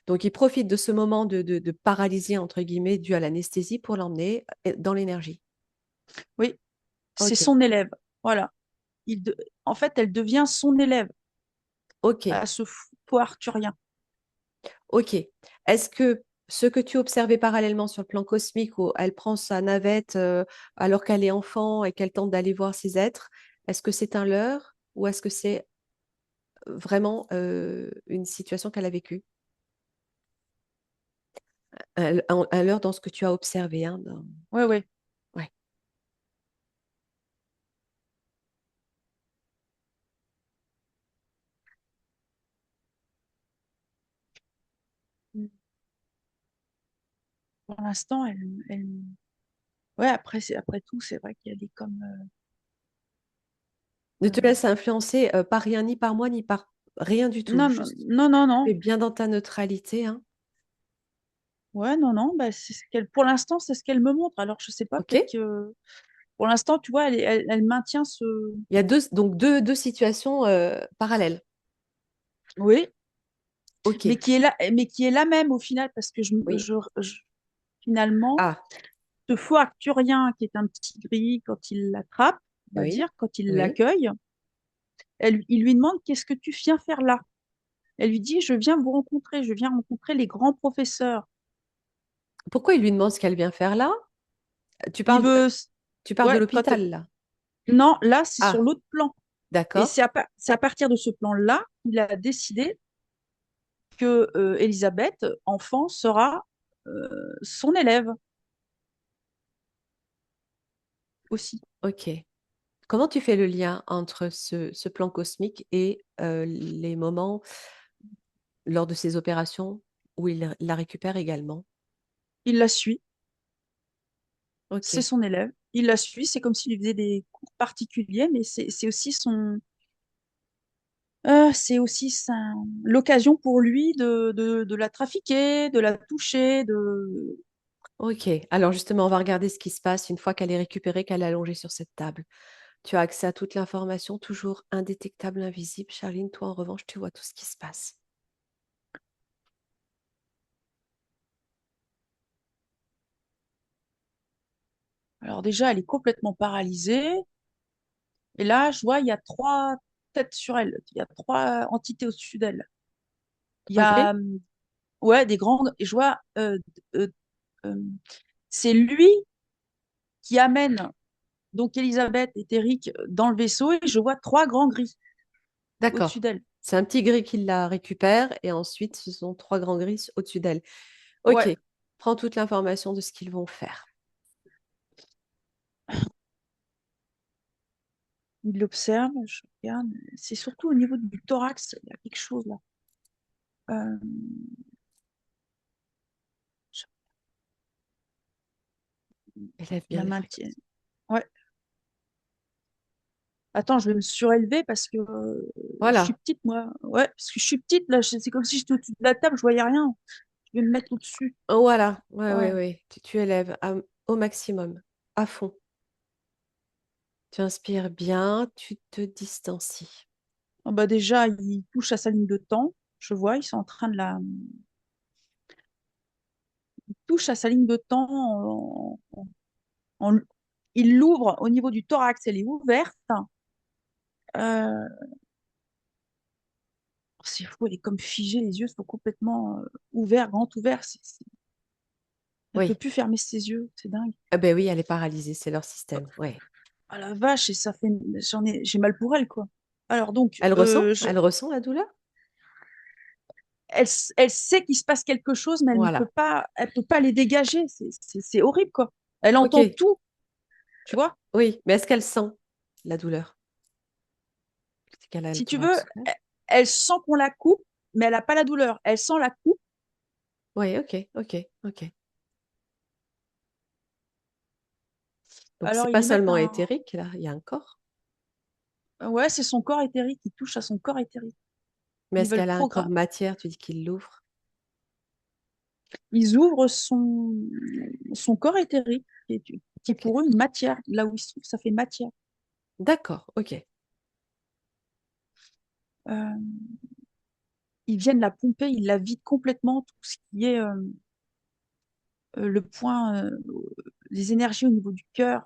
Donc, il profite de ce moment de paralysie, entre guillemets, dû à l'anesthésie pour l'emmener dans l'énergie.
Oui, c'est
Ok,
son élève. Voilà. En fait, elle devient son élève
ok,
à ce faux arthurien.
ok. Est-ce que ce que tu observais parallèlement sur le plan cosmique, où elle prend sa navette alors qu'elle est enfant et qu'elle tente d'aller voir ses êtres, est-ce que c'est un leurre ou est-ce que c'est vraiment une situation qu'elle a vécue? Un leurre dans ce que tu as observé, hein,
Oui, oui.
ouais.
Pour l'instant, ouais, après, après tout, c'est vrai qu'il y a des comme.
Ne te
Euh,
laisse influencer par rien, ni par moi, ni par rien du tout.
Non, non,
Juste,
non, non,
tu
non.
es bien dans ta neutralité, hein.
Ouais, non, non. Bah, pour l'instant, c'est ce qu'elle me montre. Alors, je sais pas,
Ok?
peut-être que pour l'instant, tu vois, elle maintient ce.
Il y a donc deux situations parallèles.
Oui,
Ok,
mais qui est la même au final, parce que
oui.
finalement,
Ah,
ce faux arcturien qui est un petit gris, quand il l'attrape, on va
oui,
dire, quand il
oui.
l'accueille, il lui demande qu'est-ce que tu viens faire là? Elle lui dit, je viens vous rencontrer, je viens rencontrer les grands professeurs.
Pourquoi il lui demande ce qu'elle vient faire là? Tu
Il
parles de,
veut,
tu parles de
ouais,
l'hôpital, là.
non, là, c'est sur
Ah,
l'autre plan. Et
d'accord.
c'est à partir de ce plan-là qu'il a décidé que Elisabeth, enfant, sera son élève aussi.
Ok. Comment tu fais le lien entre ce plan cosmique et les moments lors de ces opérations où il la récupère également?
Il la suit, c'est
Ok,
son élève. Il la suit, c'est comme s'il lui faisait des cours particuliers, mais c'est aussi l'occasion pour lui de la trafiquer, de la toucher, de.
ok. Alors justement, on va regarder ce qui se passe une fois qu'elle est récupérée, qu'elle est allongée sur cette table. Tu as accès à toute l'information, toujours indétectable, invisible. Charline, toi, en revanche, tu vois tout ce qui se passe.
Alors déjà, elle est complètement paralysée. Et là, je vois, il y a trois têtes sur elle. Il y a trois entités au-dessus d'elle. Il y
Ok,
a, ouais, des grands. Et je vois, euh, euh, c'est lui qui amène donc Elisabeth et Eric dans le vaisseau et je vois trois grands gris au-dessus
d'accord.
d'elle.
C'est un petit gris qui la récupère et ensuite, ce sont trois grands gris au-dessus d'elle. Ok,
Ouais,
prends toute l'information de ce qu'ils vont faire.
il l'observe, je regarde. C'est surtout au niveau du thorax, il y a quelque chose là. Euh, je
Élève bien
la
les
maintiens.
fréquences.
Ouais. Attends, je vais me surélever parce que je suis
Voilà.
petite, moi. Ouais, parce que je suis petite, là. C'est comme si j'étais au-dessus de la table, je voyais rien. Je vais me mettre au-dessus.
Voilà. Ouais, ouais,
Ouais.
ouais. Tu élèves au maximum, à fond. Tu inspires bien, tu te distancies.
Oh, bah déjà, ils touchent à sa ligne de temps. Je vois, ils sont en train de touche à sa ligne de temps. En- il l'ouvre au niveau du thorax, elle est ouverte. Euh, c'est fou, elle est comme figée, les yeux sont complètement ouverts, grands ouverts. Elle peut
Oui.
plus fermer ses yeux, c'est dingue.
Ah ben oui, elle est paralysée, c'est leur système. Ouais.
Ah la vache, et ça fait, j'ai mal pour elle, quoi. Alors donc,
Elle ressent la douleur?
elle sait qu'il se passe quelque chose, mais
Voilà.
elle peut pas les dégager. C'est horrible, quoi. Elle entend
Ok.
tout, tu vois.
Oui, mais est-ce qu'elle sent la douleur? Est-ce qu'elle a le
Si tu veux,
thorax ouvert?
elle sent qu'on la coupe, mais elle n'a pas la douleur. Elle sent la coupe.
Oui, ok, ok, ok. Donc c'est
Alors, ils
pas
lui mettent
seulement
un.
éthérique, là, il y a un corps.
Ouais, c'est son corps éthérique. Il touche à son corps éthérique.
Mais
Ils
est-ce
veulent
qu'elle a un corps
programmer.
matière? Tu dis qu'il l'ouvre.
Ils ouvrent son corps éthérique, qui est
Ok.
pour eux une matière. Là où il se trouve, ça fait matière.
D'accord, ok.
Euh, ils viennent la pomper, ils la vident complètement, tout ce qui est le point, les énergies au niveau du cœur.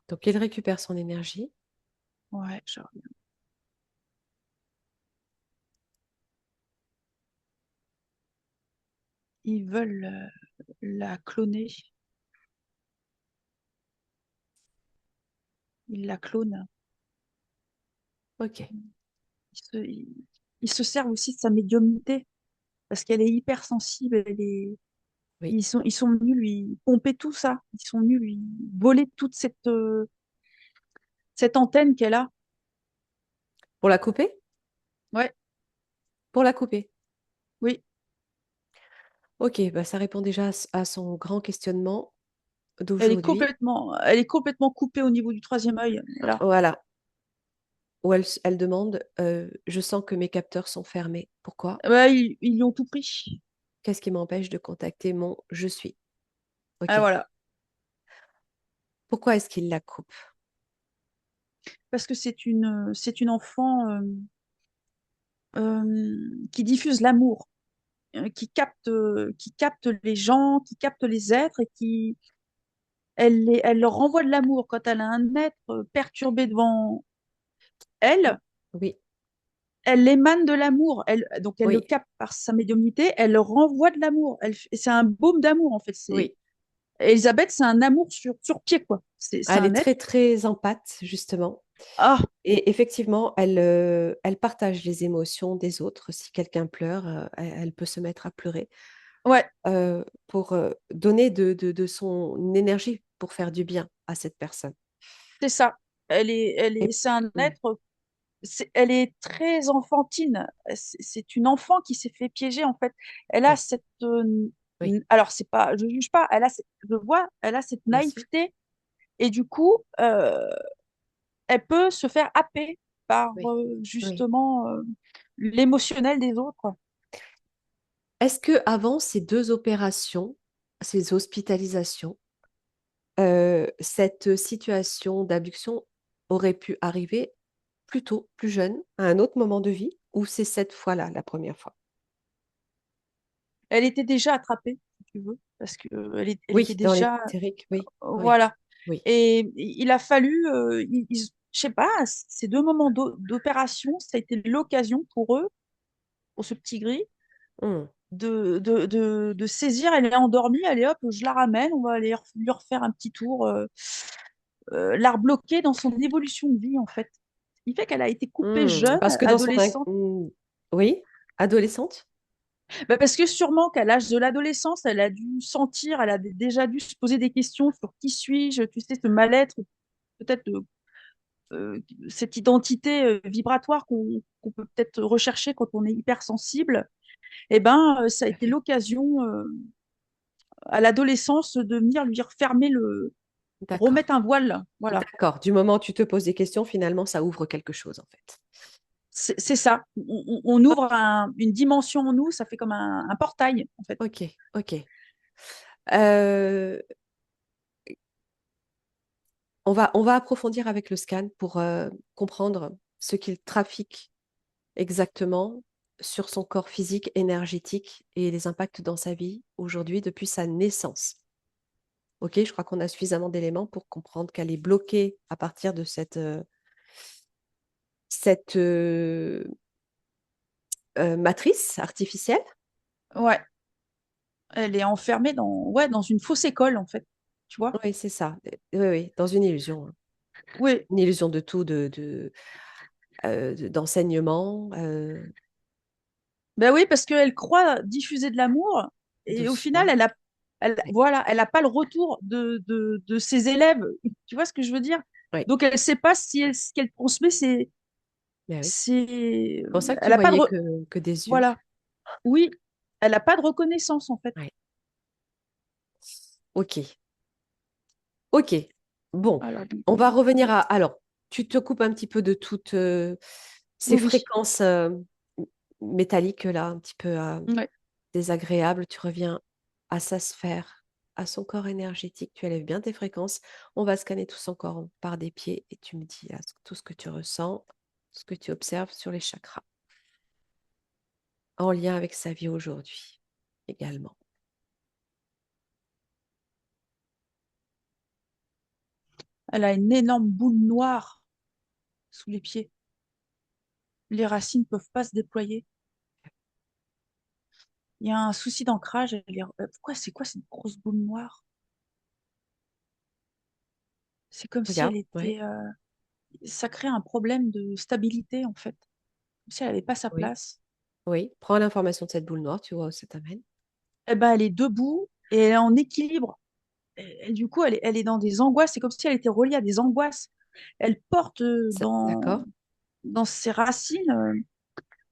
Donc il récupère son énergie.
Ouais, genre, ils veulent la cloner. Ils la clonent.
Ok,
Ils se, ils- ils se servent aussi de sa médiumnité parce qu'elle est hypersensible.
oui.
Ils sont venus lui pomper tout ça. Ils sont venus lui voler toute cette antenne qu'elle a.
Pour la couper?
Ouais,
Pour la couper.
oui.
Ok, bah ça répond déjà à son grand questionnement d'aujourd'hui.
Elle est complètement coupée au niveau du troisième œil. Voilà.
Voilà, où elle demande, je sens que mes capteurs sont fermés. Pourquoi?
Ouais, ils lui ont tout pris.
Qu'est-ce qui m'empêche de contacter mon je suis?
Ah,
Ok.
voilà.
Pourquoi est-ce qu'il la coupe?
Parce que c'est une enfant qui diffuse l'amour, qui capte les gens, qui capte les êtres et elle leur renvoie de l'amour. Quand elle a un être perturbé devant
Mm.
elle,
Oui,
elle émane de l'amour. Donc elle le
oui,
capte par sa médiumnité, elle leur renvoie de l'amour. C'est un baume d'amour en fait.
oui.
Elisabeth, c'est un amour sur pied quoi. C'est
Elle
un
est
être.
très, très empathe, justement.
Ah
Et effectivement, elle partage les émotions des autres. Si quelqu'un pleure, elle peut se mettre à pleurer
ouais,
pour donner de son énergie pour faire du bien à cette personne.
c'est ça.
Et,
C'est un
mm,
être. Elle est très enfantine. C'est une enfant qui s'est fait piéger en fait. Elle a
oui,
cette
oui,
alors c'est pas, je juge pas. Je vois, elle a cette
bien sûr.
naïveté et du coup, elle peut se faire happer par
Oui, oui.
justement l'émotionnel des autres.
Est-ce que avant ces deux opérations, ces hospitalisations, cette situation d'abduction aurait pu arriver plus tôt, plus jeune, à un autre moment de vie, ou c'est cette fois-là, la première fois?
Elle était déjà attrapée, si tu veux, parce que elle était
Oui, dans
déjà
l'éthérique, oui, oui,
voilà.
oui.
Et il a fallu, je sais pas, ces deux moments d'opération, ça a été l'occasion pour eux, pour ce petit gris,
Hmm,
de saisir. Elle est endormie, allez hop, je la ramène, on va aller lui refaire un petit tour, la rebloquer dans son évolution de vie, en fait. Ce qui fait qu'elle a été coupée jeune,
parce que dans son...
adolescente.
Oui, adolescente?
Bah, parce que sûrement qu'à l'âge de l'adolescence, elle a dû sentir, elle a déjà dû se poser des questions sur qui suis-je, tu sais, ce mal-être, peut-être cette identité vibratoire qu'on peut peut-être rechercher quand on est hypersensible. Eh ben, ça a
Tout à
été
fait.
l'occasion à l'adolescence de venir lui refermer
D'accord.
remettre un voile. Voilà,
D'accord. Du moment où tu te poses des questions, finalement, ça ouvre quelque chose, en fait.
c'est ça. On ouvre une dimension en nous, ça fait comme un portail, en fait.
Ok, ok. Euh, on va approfondir avec le scan pour comprendre ce qu'il trafique exactement sur son corps physique, énergétique et les impacts dans sa vie aujourd'hui depuis sa naissance. Ok, je crois qu'on a suffisamment d'éléments pour comprendre qu'elle est bloquée à partir de cette matrice artificielle.
Ouais, elle est enfermée ouais, dans une fausse école, en fait. Tu vois?
Oui, c'est ça. Oui, oui, dans une illusion, hein.
Oui.
Une illusion de tout, d'enseignement.
Ben oui, parce qu'elle croit diffuser de l'amour
De
et au final,
soi. Oui,
voilà, elle a pas le retour de ses élèves. Tu vois ce que je veux dire?
oui,
Donc, elle sait pas si ce qu'elle transmet,
mais oui.
c'est,
C'est pour ça que tu
elle a pas
voyais que des yeux.
voilà. Oui, elle a pas de reconnaissance, en fait.
Oui. Ok, ok. Bon,
Alors, donc,
on va revenir à... Alors, tu te coupes un petit peu de toutes ces
oui, oui.
fréquences métalliques là, un petit peu
Ouais.
désagréables. Tu reviens à sa sphère, à son corps énergétique. Tu élèves bien tes fréquences. On va scanner tout son corps par des pieds et tu me dis tout ce que tu ressens, ce que tu observes sur les chakras, en lien avec sa vie aujourd'hui également.
Elle a une énorme boule noire sous les pieds. Les racines ne peuvent pas se déployer. Il y a un souci d'ancrage. Pourquoi c'est quoi cette grosse boule noire? C'est comme si
Regarde,
elle
ouais,
était. Ça crée un problème de stabilité, en fait. Comme si elle n'avait pas sa
oui,
place.
oui. Prends l'information de cette boule noire, tu vois où ça t'amène.
Eh ben, elle est debout et elle est en équilibre. Du coup, elle est dans des angoisses. C'est comme si elle était reliée à des angoisses. Elle porte
D'accord.
dans ses racines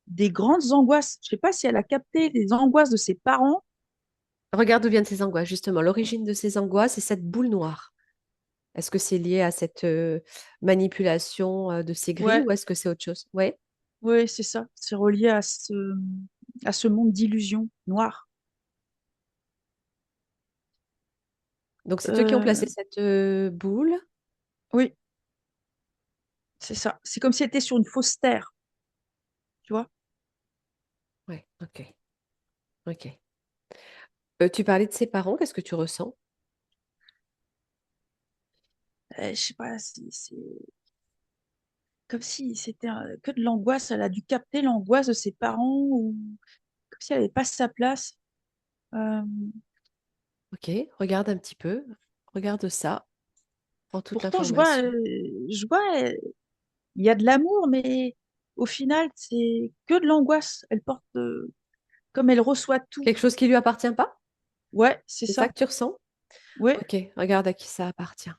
des grandes angoisses. Je ne sais pas si elle a capté les angoisses de ses parents.
Regarde d'où viennent ces angoisses, justement. L'origine de ces angoisses, c'est cette boule noire. Est-ce que c'est lié à cette manipulation de ces grilles
Ouais,
ou est-ce que c'est autre chose? Oui.
ouais, c'est ça. C'est relié à ce monde d'illusions noires.
Donc, c'est eux qui ont
Euh,
placé cette boule.
oui, c'est ça. C'est comme si elle était sur une fausse terre, tu vois.
Oui, ok. Ok. Tu parlais de ses parents, qu'est-ce que tu ressens?
Je sais pas, c'est comme si c'était que de l'angoisse. Elle a dû capter l'angoisse de ses parents ou comme si elle n'avait pas sa place. Euh,
Ok, regarde un petit peu. Regarde ça. Prends toute
pourtant,
l'information.
je vois, il y a de l'amour, mais au final, c'est que de l'angoisse. Elle porte, comme elle reçoit tout.
Quelque chose qui lui appartient pas?
Ouais, c'est
C'est ça
ça.
que tu ressens?
Ouais,
Ok, regarde à qui ça appartient.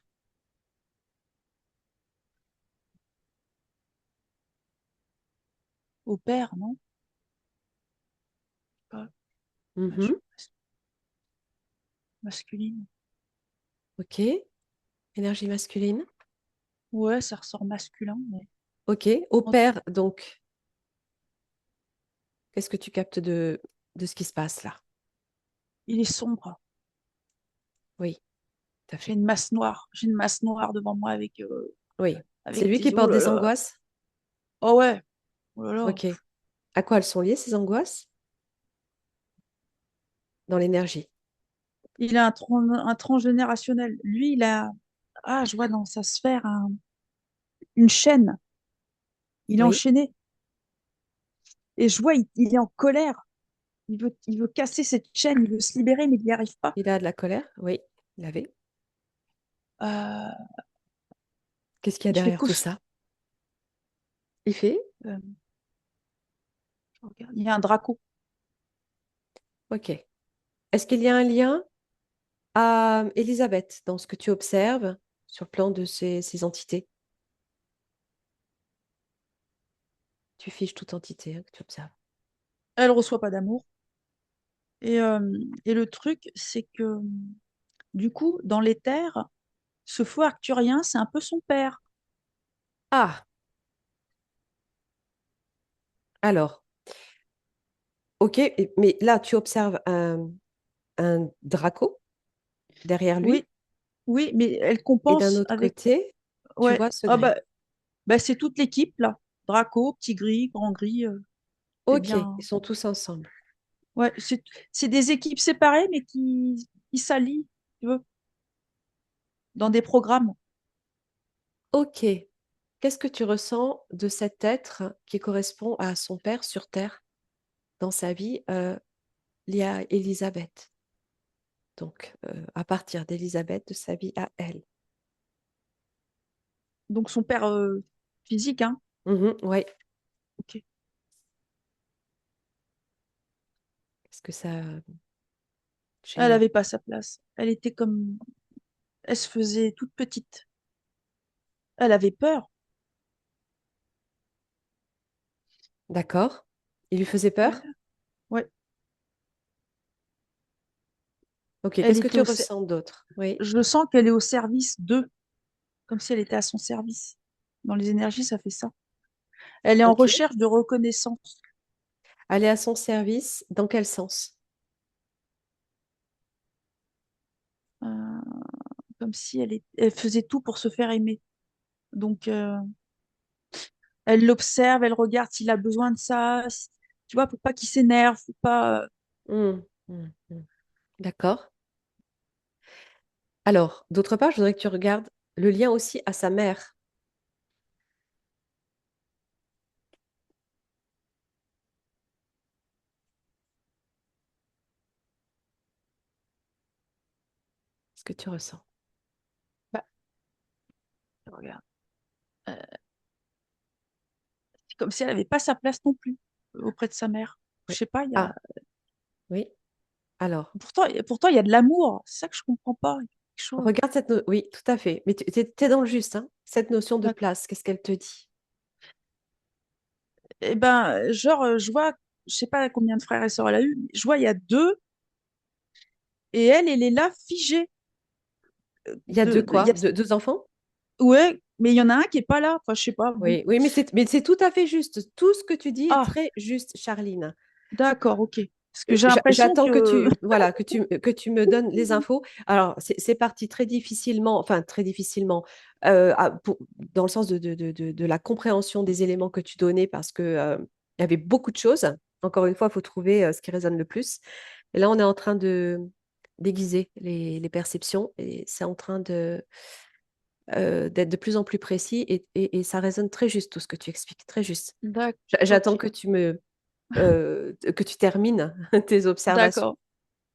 au père, non? Pas
Mhm.
masculine.
Ok, énergie masculine.
Ouais, ça ressort masculin, mais
Ok, au
en-
père, donc, qu'est-ce que tu captes de ce qui se passe là?
il est sombre.
Oui, tout à
J'ai
fait.
une masse noire. J'ai une masse noire devant moi
Oui. C'est
avec
lui qui
des. Oh
porte
là
des
là.
angoisses?
Oh ouais. Oh là là.
Ok. À quoi elles sont liées, ces angoisses? Dans l'énergie.
Il a un transgénérationnel. Lui, il a. Ah, je vois dans sa sphère une chaîne. Il est
Oui,
enchaîné. Et je vois, il est en colère. Il veut casser cette chaîne. Il veut se libérer, mais il n'y arrive pas.
il a de la colère. Oui, il avait.
Euh,
Qu'est-ce qu'il y a
il fait
derrière tout
cause.
ça? Il fait?
euh, je regarde, il y a un Draco.
Ok. Est-ce qu'il y a un lien à Elisabeth dans ce que tu observes sur le plan de ces entités? Tu fiches toute entité que tu observes.
Elle reçoit pas d'amour. Et, euh, et le truc, c'est que du coup, dans l'éther, ce faux arcturien, c'est un peu son père.
Ah, alors, ok, mais là, tu observes un Draco derrière lui.
Oui, Oui, mais elle
Et d'un
compense
autre
avec.
côté, tu
Ouais.
vois ce
Ah
gris.
bah, c'est toute l'équipe là. Draco, petit gris, grand gris. C'est
Ok, ils
bien.
sont tous ensemble.
Ouais, c'est des équipes séparées, mais qui s'allient, tu veux, dans des programmes.
Ok, qu'est-ce que tu ressens de cet être qui correspond à son père sur Terre dans sa vie, lié à Élisabeth? Donc, à partir d'Élisabeth, de sa vie à elle.
Donc son père physique, hein.
Mhm, ouais.
Ok.
Qu'est-ce que ça
Elle
génère?
n'avait pas sa place. Elle était comme. Elle se faisait toute petite. Elle avait peur.
D'accord. Il lui faisait
Ouais.
peur?
Ouais.
Ok,
Elle
qu'est-ce que
était
tu
au.
ressens d'autre? Oui.
Je sens qu'elle est au service d'eux, comme si elle était à son service. Dans les énergies, ça fait ça. Elle est en
Ok.
recherche de reconnaissance.
Elle est à son service. Dans quel sens?
Euh, Comme si elle faisait tout pour se faire aimer. Donc, elle l'observe, elle regarde s'il a besoin de ça, tu vois, pour pas qu'il s'énerve, faut pas.
Hmm, hmm, hmm. D'accord. Alors, d'autre part, je voudrais que tu regardes le lien aussi à sa mère. Ce que tu ressens.
Bah, regarde. Euh, c'est comme si elle avait pas sa place non plus auprès de sa mère. Je
Oui.
sais pas, il y a.
Ah, oui. Alors,
Pourtant, il y a de l'amour. C'est ça que je comprends pas. Il y a quelque chose.
regarde cette oui, tout à fait. Mais tu es dans le juste, hein. Cette notion de
D'accord.
place, qu'est-ce qu'elle te dit?
Eh ben, genre, je vois, je sais pas combien de frères et sœurs elle a eu, mais je vois, il y a deux, et elle est là, figée.
Il y a deux
Il y
quoi?
a,
Deux enfants?
ouais, mais il y en a un qui est pas là. Enfin, je sais pas, bon.
Oui, oui, mais c'est tout à fait juste. Tout ce que tu dis est
Ah,
très juste, Charline.
d'accord, ok. Parce que j'ai l'impression
J'attends que
que.
voilà, que tu me donnes les infos. Alors, c'est parti très difficilement, enfin très difficilement, dans le sens de la compréhension des éléments que tu donnais, parce que il y avait beaucoup de choses. Encore une fois, il faut trouver ce qui résonne le plus. Et là, on est en train de déguiser les perceptions, et c'est en train d'être de plus en plus précis, et ça résonne très juste tout ce que tu expliques, très juste.
D'accord,
J'attends
ok.
que tu termines tes observations.
D'accord,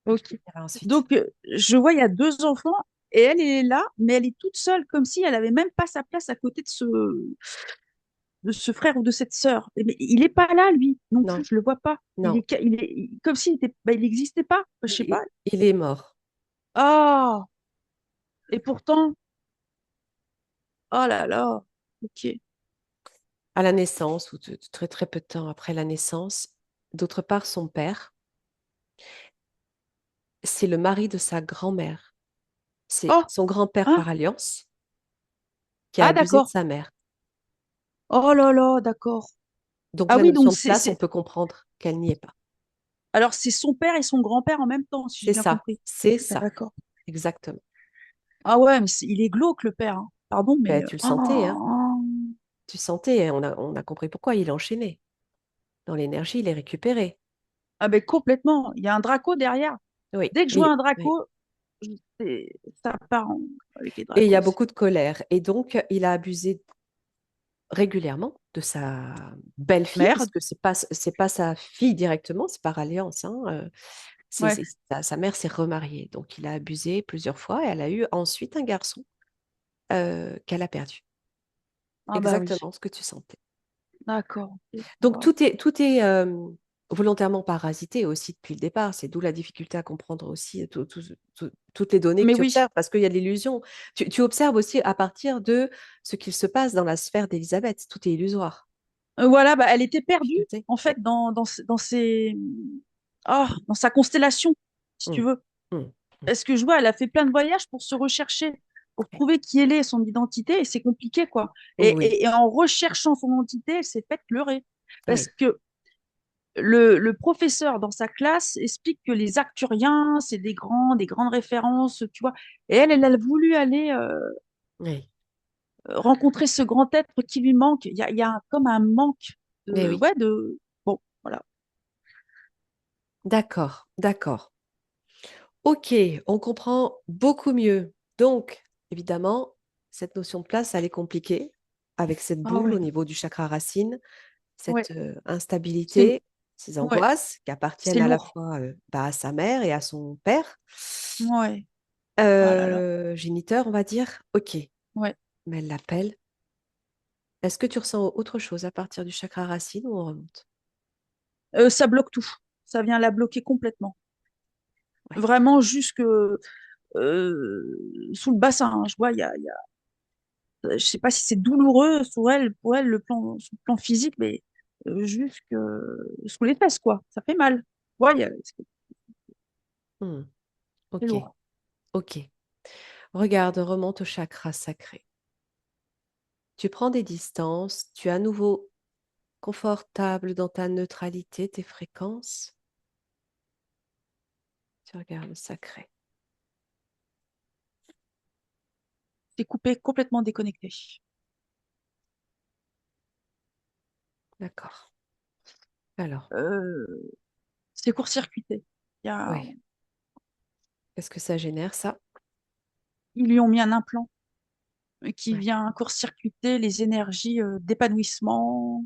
ok.
Et ensuite,
Donc, je vois, il y a deux enfants et elle est là, mais elle est toute seule, comme si elle avait même pas sa place à côté de ce frère ou de cette sœur. Mais il est pas là, lui, non plus,
non,
je le vois pas.
non,
Comme s'il était, bah, il n'existait pas, je sais
il,
pas.
il est mort.
Ah, et pourtant, oh là là, ok.
À la naissance, ou très très peu de temps après la naissance. D'autre part, son père, c'est le mari de sa grand-mère. C'est
Oh,
son grand-père
hein,
par alliance qui a
ah
abusé de
d'accord.
sa mère.
Oh là là, d'accord.
Donc
Ah
la
oui,
notion
donc
de place, on peut comprendre qu'elle n'y est pas.
alors c'est son père et son grand-père en même temps, si j'ai bien compris.
C'est
Ah,
ça,
d'accord.
exactement.
Ah ouais, mais il est glauque, le père, hein. Pardon,
Ben,
mais.
tu le sentais, hein?
Oh.
Tu sentais, hein, on a compris pourquoi il enchaînait. Dans l'énergie, il est récupéré.
Ah ben complètement. Il y a un Draco derrière.
Oui,
Dès que je vois
et,
un
oui.
Draco, ça part avec les
Et il y
Dracos
a
aussi.
beaucoup de colère. Et donc, il a abusé régulièrement de sa belle-fille,
Merde.
puisque c'est pas sa fille directement, c'est par alliance, hein,
Ouais.
sa mère s'est remariée, donc il a abusé plusieurs fois, et elle a eu ensuite un garçon qu'elle a perdu.
Ah bah oui.
Exactement ce que tu sentais.
D'accord. Ok.
Donc
Wow.
tout est volontairement parasité aussi depuis le départ. C'est d'où la difficulté à comprendre aussi toutes les données que
Mais
tu
oui.
observes, parce qu'il y a de l'illusion. Tu observes aussi à partir de ce qu'il se passe dans la sphère d'Elisabeth. Tout est illusoire.
Voilà, bah, elle était perdue,
Difficulté.
en
Oui.
fait, dans ses. Ah, dans sa constellation, si tu
Mm,
veux.
mm, mm.
Parce que je vois, elle a fait plein de voyages pour se rechercher, pour
Oui.
trouver qui elle est, son identité, et c'est compliqué, quoi.
Oui.
Et en recherchant son identité, elle s'est faite pleurer. Parce
Oui.
que le professeur dans sa classe explique que les Arcturiens, c'est des grandes références, tu vois. Et elle a voulu aller
Oui,
rencontrer ce grand être qui lui manque. Il y a comme un manque
mais
de,
oui.
ouais, de, bon, voilà.
D'accord, d'accord. Ok, on comprend beaucoup mieux. Donc, évidemment, cette notion de place, elle est compliquée avec cette
Ah
boule
ouais,
au niveau du chakra racine,
ouais,
cette
c'est,
instabilité, ces
ouais,
angoisses qui
c'est
appartiennent à la
lourd.
fois à sa mère et à son père,
Ouais, ah là là,
géniteur, on va dire. Ok,
ouais.
mais elle l'appelle. Est-ce que tu ressens autre chose à partir du chakra racine ou on remonte?
Ça bloque tout. Ça vient la bloquer complètement.
Ouais.
Vraiment jusque sous le bassin, hein. Je vois, je sais pas si c'est douloureux pour elle, sur le plan physique, mais jusque sous les fesses, quoi. Ça fait mal. Ouais,
Hmm,
c'est
ok,
lourd.
ok. Regarde, remonte au chakra sacré. Tu prends des distances, tu es à nouveau confortable dans ta neutralité, tes fréquences. Tu regardes le sacré.
C'est coupé, complètement déconnecté.
D'accord. Alors,
Euh, c'est court-circuité. Il y a,
oui. Qu'est-ce que ça génère, ça?
ils lui ont mis un implant qui
Ouais,
vient court-circuiter les énergies d'épanouissement,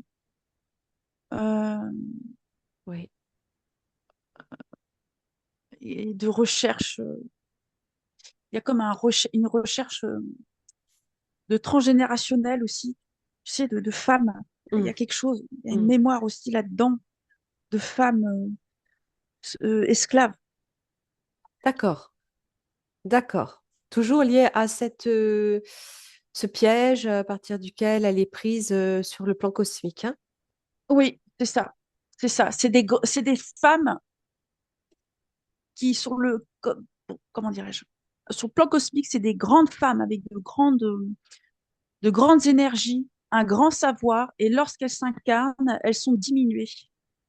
euh,
oui.
et de recherche. Il y a comme une recherche de transgénérationnel aussi, tu sais, de femmes. Il y
Hmm,
a quelque chose, il y a une
hmm.
mémoire aussi là-dedans de femmes esclaves.
D'accord, d'accord. Toujours lié à ce piège à partir duquel elle est prise sur le plan cosmique, hein?
Oui, c'est ça. C'est ça. C'est des femmes qui, comment dirais-je, sur le plan cosmique, c'est des grandes femmes avec de grandes énergies, un grand savoir, et lorsqu'elles s'incarnent, elles sont diminuées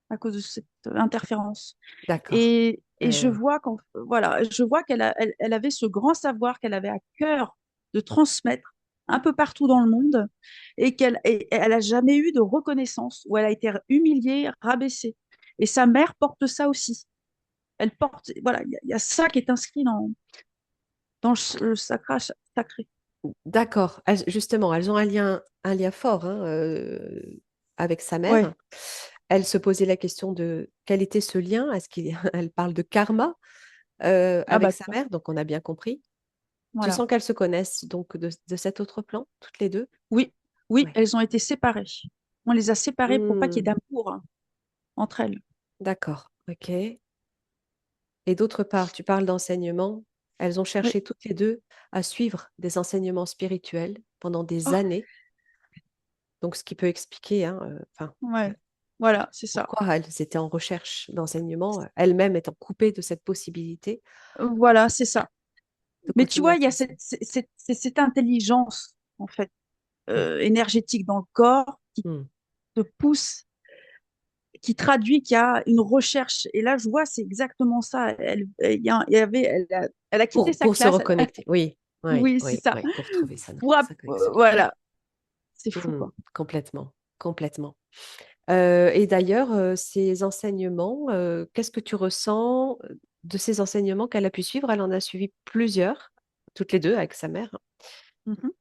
à cause de cette interférence.
D'accord.
Et je vois voilà, je vois elle avait ce grand savoir qu'elle avait à cœur de transmettre un peu partout dans le monde et elle a jamais eu de reconnaissance où elle a été humiliée, rabaissée. Et sa mère porte ça aussi. Elle porte, voilà, il y a ça qui est inscrit dans le sacré.
D'accord. Justement, elles ont un lien fort hein, avec sa
Ouais.
mère. Elle se posait la question de quel était ce lien. Est-ce qu'elle parle de karma
Ah
avec
bah,
sa
ça,
mère? Donc, on a bien compris. Tu
voilà.
sens qu'elles se connaissent donc de cet autre plan, toutes les deux?
Oui, oui,
Oui.
elles ont été séparées. On les a séparées pour pas qu'il y ait
Hmm,
d'amour, hein, entre elles.
d'accord. OK. Et d'autre part, tu parles d'enseignement. Elles ont
Oui.
cherché toutes les deux à suivre des enseignements spirituels pendant des
Oh,
années. Donc, ce qui peut expliquer, hein, enfin,
ouais. Voilà, c'est ça.
pourquoi elles étaient en recherche d'enseignement, elles-mêmes étant coupées de cette possibilité
Voilà, c'est ça.
de
Mais tu
continuer
vois,
à
il y a
transmettre.
cette intelligence, en fait,
Oui.
énergétique dans le corps qui
Hmm.
te pousse, qui traduit qu'il y a une recherche. Et là, je vois, c'est exactement ça. Il y avait, elle a quitté sa
Pour se
classe.
reconnecter. Oui, oui,
Oui, c'est
oui,
ça.
oui, pour trouver sa connexion.
Voilà, c'est fou,
Hmm.
quoi.
Complètement, complètement. Et d'ailleurs, ces enseignements, qu'est-ce que tu ressens de ces enseignements qu'elle a pu suivre? Elle en a suivi plusieurs, toutes les deux avec sa mère.
Mhm.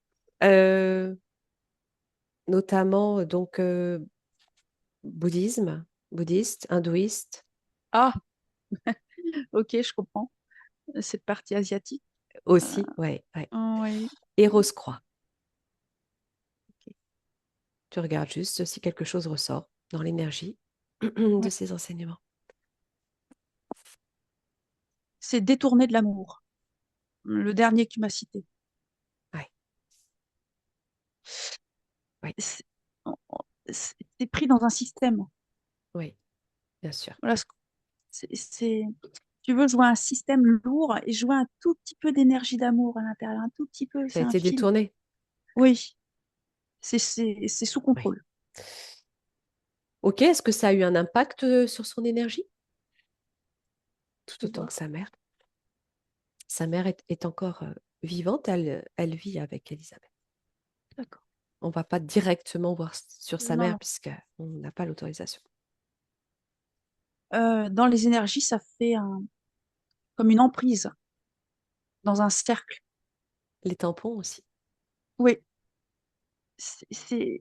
Euh, Notamment donc bouddhiste, hindouiste
Ah, ok, je comprends. Cette partie asiatique. Euh,
aussi, ouais, ouais.
oui.
Et Rose-Croix. Tu regardes juste si quelque chose ressort dans l'énergie de
Ouais.
ces enseignements.
C'est détourné de l'amour. Le dernier que tu m'as cité.
Ouais, ouais,
C'est c'est pris dans un système.
oui, bien sûr.
Voilà, c'est, tu veux jouer un système lourd et jouer un tout petit peu d'énergie d'amour à l'intérieur, un tout petit peu,
Ça a
c'est un
été
fil.
détourné.
Oui, c'est sous
Oui.
contrôle.
Ok, est-ce que ça a eu un impact sur son énergie? Tout
Je
autant
vois.
que sa mère. Sa mère est encore vivante, elle vit avec Elisabeth.
D'accord.
On ne va pas directement voir sur sa
Non,
mère
non.
puisqu'on n'a pas l'autorisation.
Dans les énergies, ça fait comme une emprise dans un cercle.
Les tampons aussi.
Oui, c'est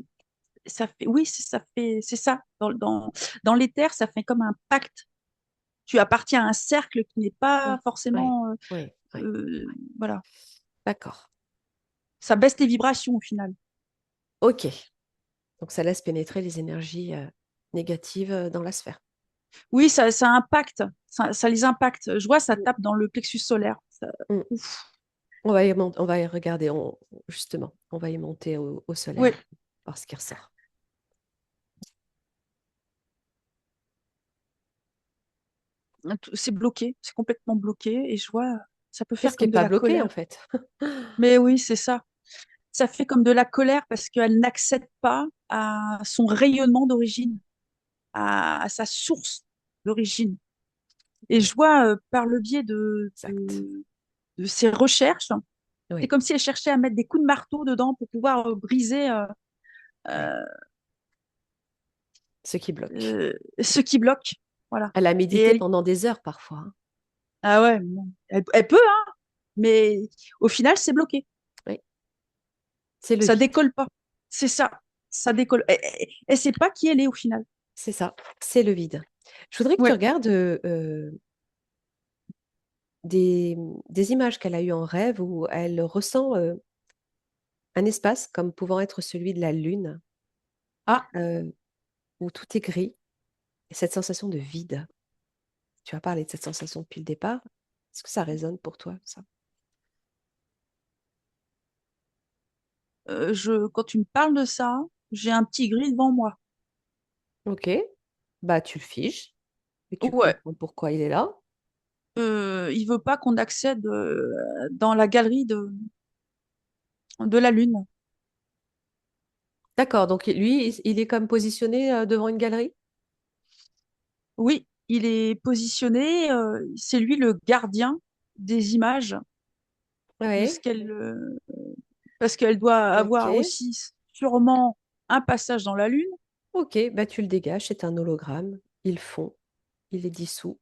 ça fait oui, ça fait c'est ça. Dans l'éther, ça fait comme un pacte. Tu appartiens à un cercle qui n'est pas
Oui, oui,
forcément
oui, oui.
voilà.
D'accord.
Ça baisse les vibrations au final.
Ok. Donc ça laisse pénétrer les énergies négatives dans la sphère.
Oui, ça impacte, ça les impacte. Je vois, ça
Mm.
tape dans le plexus solaire.
Mm.
Ouf.
On va y regarder, justement, on va y monter au
Oui,
solaire, voir ce qui ressort.
c'est bloqué, c'est complètement bloqué. Et je vois, ça peut faire
Qu'est-ce qui n'est
comme de
pas
la
bloqué en
colère.
fait?
Mais oui, c'est ça. Ça fait comme de la colère parce qu'elle n'accède pas à son rayonnement d'origine, à sa source d'origine. Et je vois par le biais
Exact.
de ses recherches, c'est
Oui,
comme si elle cherchait à mettre des coups de marteau dedans pour pouvoir briser
oui.
euh,
Ce qui bloque.
ce qui bloque. Voilà.
Elle a
Et
médité
elle,
pendant des heures parfois, hein.
ah ouais, bon, elle peut, hein, mais au final, c'est bloqué.
Oui, c'est le
Ça
vide.
décolle pas. C'est ça. Ça décolle. Elle sait pas qui elle est au final.
C'est ça, c'est le vide. Je voudrais que tu
Ouais.
regardes des, des images qu'elle a eues en rêve où elle ressent un espace comme pouvant être celui de la lune,
Ah,
euh, où tout est gris, et cette sensation de vide. Tu as parlé de cette sensation depuis le départ. Est-ce que ça résonne pour toi, ça?
quand tu me parles de ça, j'ai un petit gris devant moi.
Ok, bah tu le figes et tu
Ouais.
comprends pourquoi il est là.
Il veut pas qu'on accède dans la galerie de la Lune.
D'accord, donc lui, il est comme positionné devant une galerie?
Oui, il est positionné. C'est lui le gardien des images de ce
Oui,
qu'elle, parce qu'elle doit avoir
ok.
aussi sûrement un passage dans la Lune.
Ok, bah tu le dégages, c'est un hologramme. Il fond, il est dissous,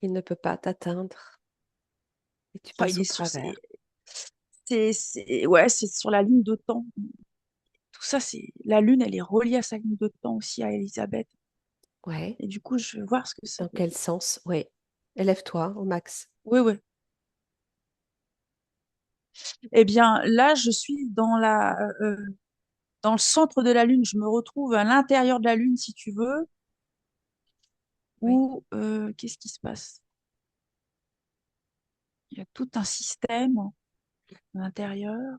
il ne peut pas t'atteindre et tu
Enfin,
passes
il
au
est sur ses,
travers.
ouais, c'est sur la ligne de temps. Tout ça, c'est la Lune, elle est reliée à sa ligne de temps aussi à Elisabeth.
Ouais,
Et du coup, je veux voir ce que ça
dans
veut
quel
dire.
sens? Oui. Élève-toi au max.
Oui, oui. Eh bien, là, je suis dans le centre de la Lune. Je me retrouve à l'intérieur de la Lune, si tu veux.
Oui.
Ou qu'est-ce qui se passe? Il y a tout un système à l'intérieur.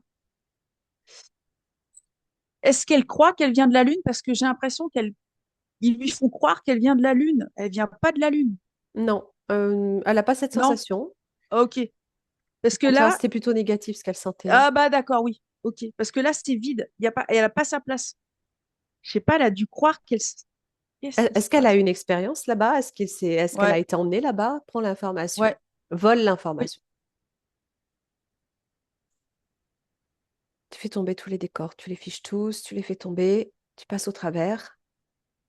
Est-ce qu'elle croit qu'elle vient de la Lune? Parce que j'ai l'impression ils lui font croire qu'elle vient de la Lune. Elle vient pas de la Lune.
Non, elle n'a pas cette
Non?
sensation.
Ok. Parce
Au
que
contraire,
là,
c'était plutôt négatif ce qu'elle sentait, hein.
ah bah d'accord, oui. Ok. Parce que là, c'est vide. Il y a pas, elle a pas sa place. Je sais pas, elle a dû croire qu'elle. Qu'est-ce qui se
Est-ce qu'elle a
passe?
une expérience là-bas? Est-ce qu'elle a
Ouais,
été emmenée là-bas? Prend l'information.
ouais,
Vole
oui.
l'information. Tu fais tomber tous les décors, tu les fiches tous, tu les fais tomber, tu passes au travers,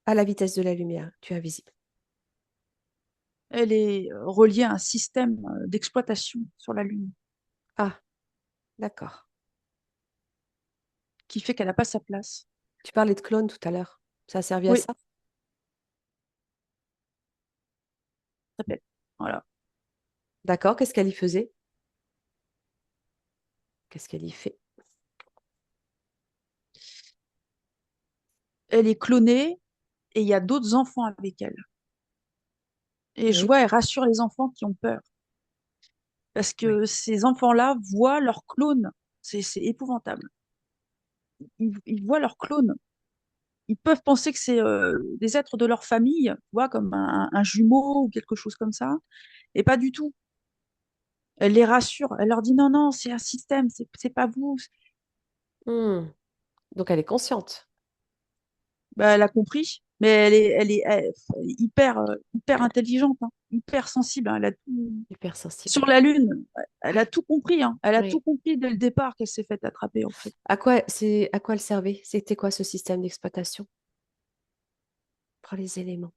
à la vitesse de la lumière, tu es invisible.
Elle est reliée à un système d'exploitation sur la Lune
Ah, d'accord.
qui fait qu'elle n'a pas sa place.
Tu parlais de clone tout à l'heure. Ça a servi à
Oui,
ça?
ça s'appelle. Voilà.
D'accord, qu'est-ce qu'elle y faisait? Qu'est-ce qu'elle y fait?
Elle est clonée et il y a d'autres enfants avec elle. Et je
Oui,
vois, elle rassure les enfants qui ont peur. Parce
oui.
que ces enfants-là voient leur clone. C'est épouvantable. Ils voient leur clone. Ils peuvent penser que c'est des êtres de leur famille, tu vois, comme un jumeau ou quelque chose comme ça. Et pas du tout. Elle les rassure. Elle leur dit non, non, c'est un système, c'est pas vous.
Hmm. Donc elle est consciente.
Bah, elle a compris, mais elle est hyper intelligente, hein, hyper sensible, hein,
Hypersensible.
sur la Lune, elle a tout compris, hein, elle a tout
Oui.
compris dès le départ qu'elle s'est fait attraper, en fait.
À quoi elle servait? C'était quoi ce système d'exploitation? Prends les éléments.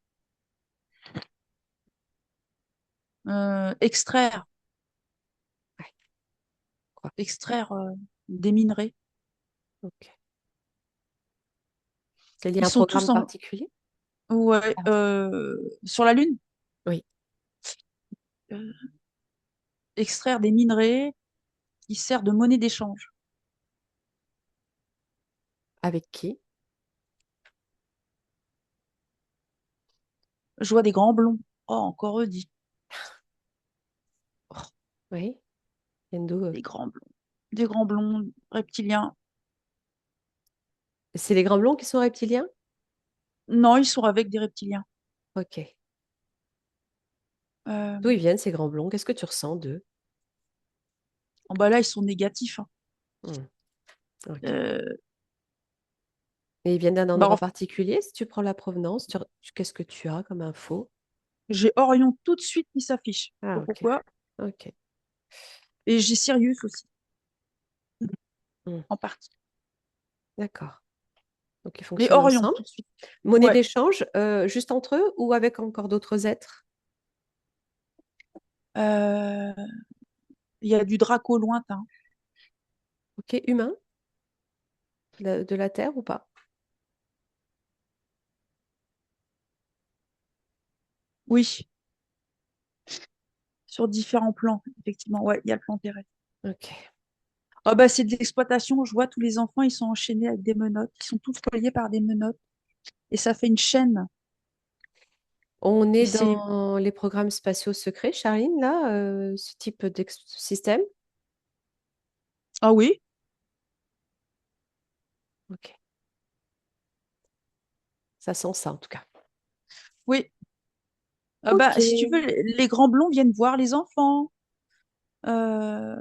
Extraire,
Ouais, quoi.
extraire des minerais.
Ok. C'est lié à
Ils
un
sont tous
programme
en...
particulier?
Ouais,
Ah,
sur la Lune,
oui.
euh, extraire des minerais qui servent de monnaie d'échange.
Avec qui?
Je vois des grands blonds. Oh, encore eux, dit. Oh,
Oui. Yendo,
des grands blonds. Des grands blonds reptiliens.
c'est les grands blonds qui sont reptiliens?
Non, ils sont avec des reptiliens.
Ok.
Euh,
D'où ils viennent ces grands blonds? Qu'est-ce que tu ressens d'eux?
oh, bah là, ils sont négatifs, hein.
Hmm, ok.
Euh,
Et ils viennent d'un
bah,
endroit particulier? Si tu prends la provenance, qu'est-ce que tu as comme info?
j'ai Orion tout de suite qui s'affiche. Je sais
Ah,
pas
ok.
pourquoi.
Ok.
Et j'ai Sirius aussi,
Hmm,
en partie.
d'accord. Donc ils
Mais
fonctionnent
Orion
ensemble.
tout de suite.
Monnaie
Ouais.
d'échange, juste entre eux ou avec encore d'autres êtres?
Euh, Il y a du Draco lointain.
Ok, humain de la Terre ou pas?
Oui, sur différents plans, effectivement. Ouais, il y a le plan terrestre.
Ok.
Ah bah c'est de l'exploitation. Je vois tous les enfants, ils sont enchaînés avec des menottes. Ils sont tous reliés par des menottes. Et ça fait une chaîne.
On
Et
est
c'est...
dans les programmes spatiaux secrets, Charline, là, ce type de système?
Ah oui?
Ok. Ça sent ça en tout cas.
Oui. Ah bah,
Ok.
si tu veux, les grands blonds viennent voir les enfants. Euh,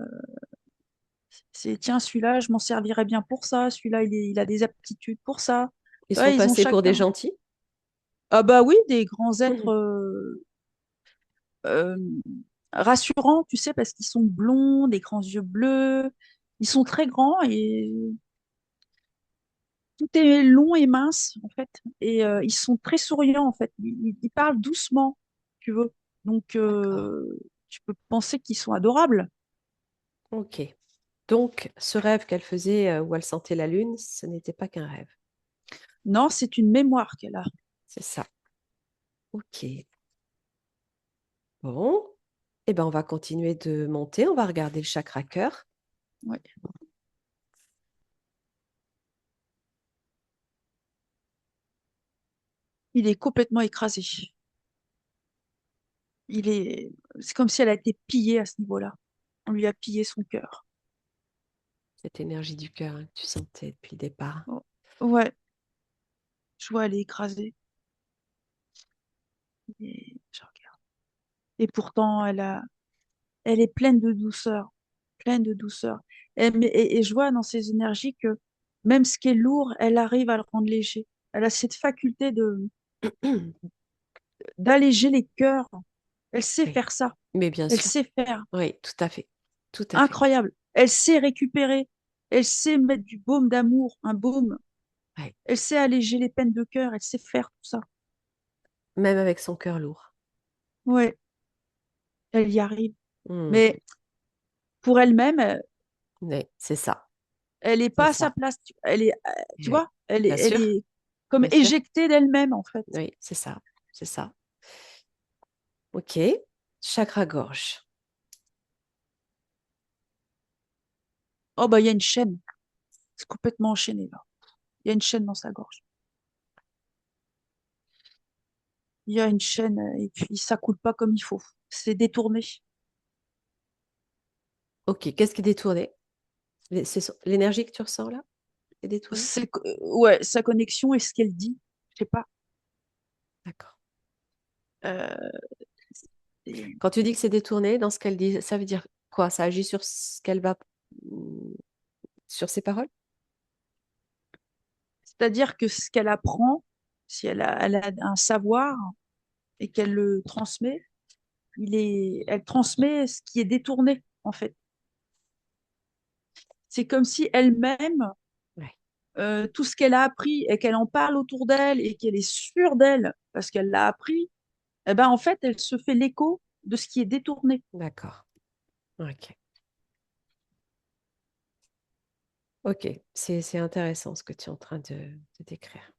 c'est, tiens, celui-là, je m'en servirais bien pour ça. Celui-là, il a des aptitudes pour ça.
Ils sont
Ouais, ils ont
passés pour des
chacun.
gentils?
Ah bah oui, des grands êtres
Mhm.
euh, rassurants, tu sais, parce qu'ils sont blonds, des grands yeux bleus. Ils sont très grands et tout est long et mince, en fait. Et ils sont très souriants, en fait. Ils parlent doucement, si tu veux. Donc,
D'accord.
tu peux penser qu'ils sont adorables.
Ok. Donc, ce rêve qu'elle faisait où elle sentait la lune, ce n'était pas qu'un rêve.
Non, c'est une mémoire qu'elle a.
C'est ça. Ok. Bon. Eh ben, on va continuer de monter. On va regarder le chakra cœur.
Ouais. Il est complètement écrasé. C'est comme si elle a été pillée à ce niveau-là. On lui a pillé son cœur.
Cette énergie du cœur hein, que tu sentais depuis le départ.
Oh, ouais, je vois, elle est écrasée. Et, je regarde. Et pourtant, elle est pleine de douceur. Pleine de douceur. Et je vois dans ses énergies que même ce qui est lourd, elle arrive à le rendre léger. Elle a cette faculté d'alléger les cœurs. Elle sait
Oui.
faire ça.
Mais bien
Elle
sûr.
sait faire.
Oui, tout à fait. Tout à fait.
Incroyable. Elle sait récupérer. Elle sait mettre du baume d'amour, un baume.
Ouais.
Elle sait alléger les peines de cœur. Elle sait faire tout ça.
Même avec son cœur lourd.
Ouais, elle y arrive.
Hmm.
Mais pour elle-même,
Oui, c'est ça.
elle n'est
C'est
pas à sa
ça.
place. Elle est, tu
Oui.
vois, elle est,
Bien
elle
sûr.
est comme
Bien sûr.
éjectée d'elle-même, en fait.
Oui, c'est ça. C'est ça. Ok. Chakra gorge.
Oh, bah, il y a une chaîne. C'est complètement enchaîné, là. Il y a une chaîne dans sa gorge. Il y a une chaîne et puis ça coule pas comme il faut. C'est détourné.
Ok. Qu'est-ce qui est détourné? C'est l'énergie que tu ressens là est détournée?
Ouais, sa connexion et ce qu'elle dit, je sais pas.
D'accord.
Euh, c'est-
Quand tu dis que c'est détourné, dans ce qu'elle dit, ça veut dire quoi? Ça agit sur ce qu'elle va, sur ses paroles?
C'est-à-dire que ce qu'elle apprend, Si elle a un savoir et qu'elle le transmet, elle transmet ce qui est détourné, en fait. C'est comme si elle-même,
Ouais,
tout ce qu'elle a appris et qu'elle en parle autour d'elle et qu'elle est sûre d'elle parce qu'elle l'a appris, eh ben, en fait, elle se fait l'écho de ce qui est détourné.
d'accord. Ok. Ok. C'est intéressant ce que tu es en train de décrire.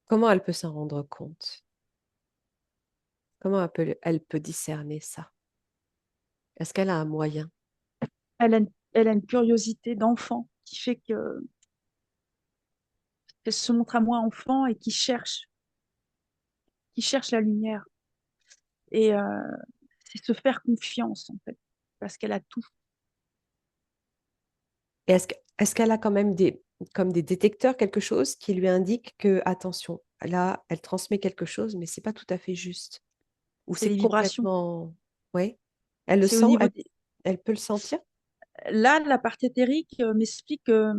Comment elle peut s'en rendre compte? Comment elle peut discerner ça? Est-ce qu'elle a un moyen?
Elle a une curiosité d'enfant qui fait qu'elle se montre à moi enfant et qui cherche la lumière. Et c'est se faire confiance, en fait, parce qu'elle a tout.
Et est-ce qu'elle a quand même comme des détecteurs, quelque chose qui lui indique que, attention, là, elle transmet quelque chose, mais c'est pas tout à fait juste. Ou
C'est
c'est
les vibrations.
complètement. Oui. Elle le
C'est au
sent,
niveau
elle peut le sentir?
Là, la partie éthérique m'explique que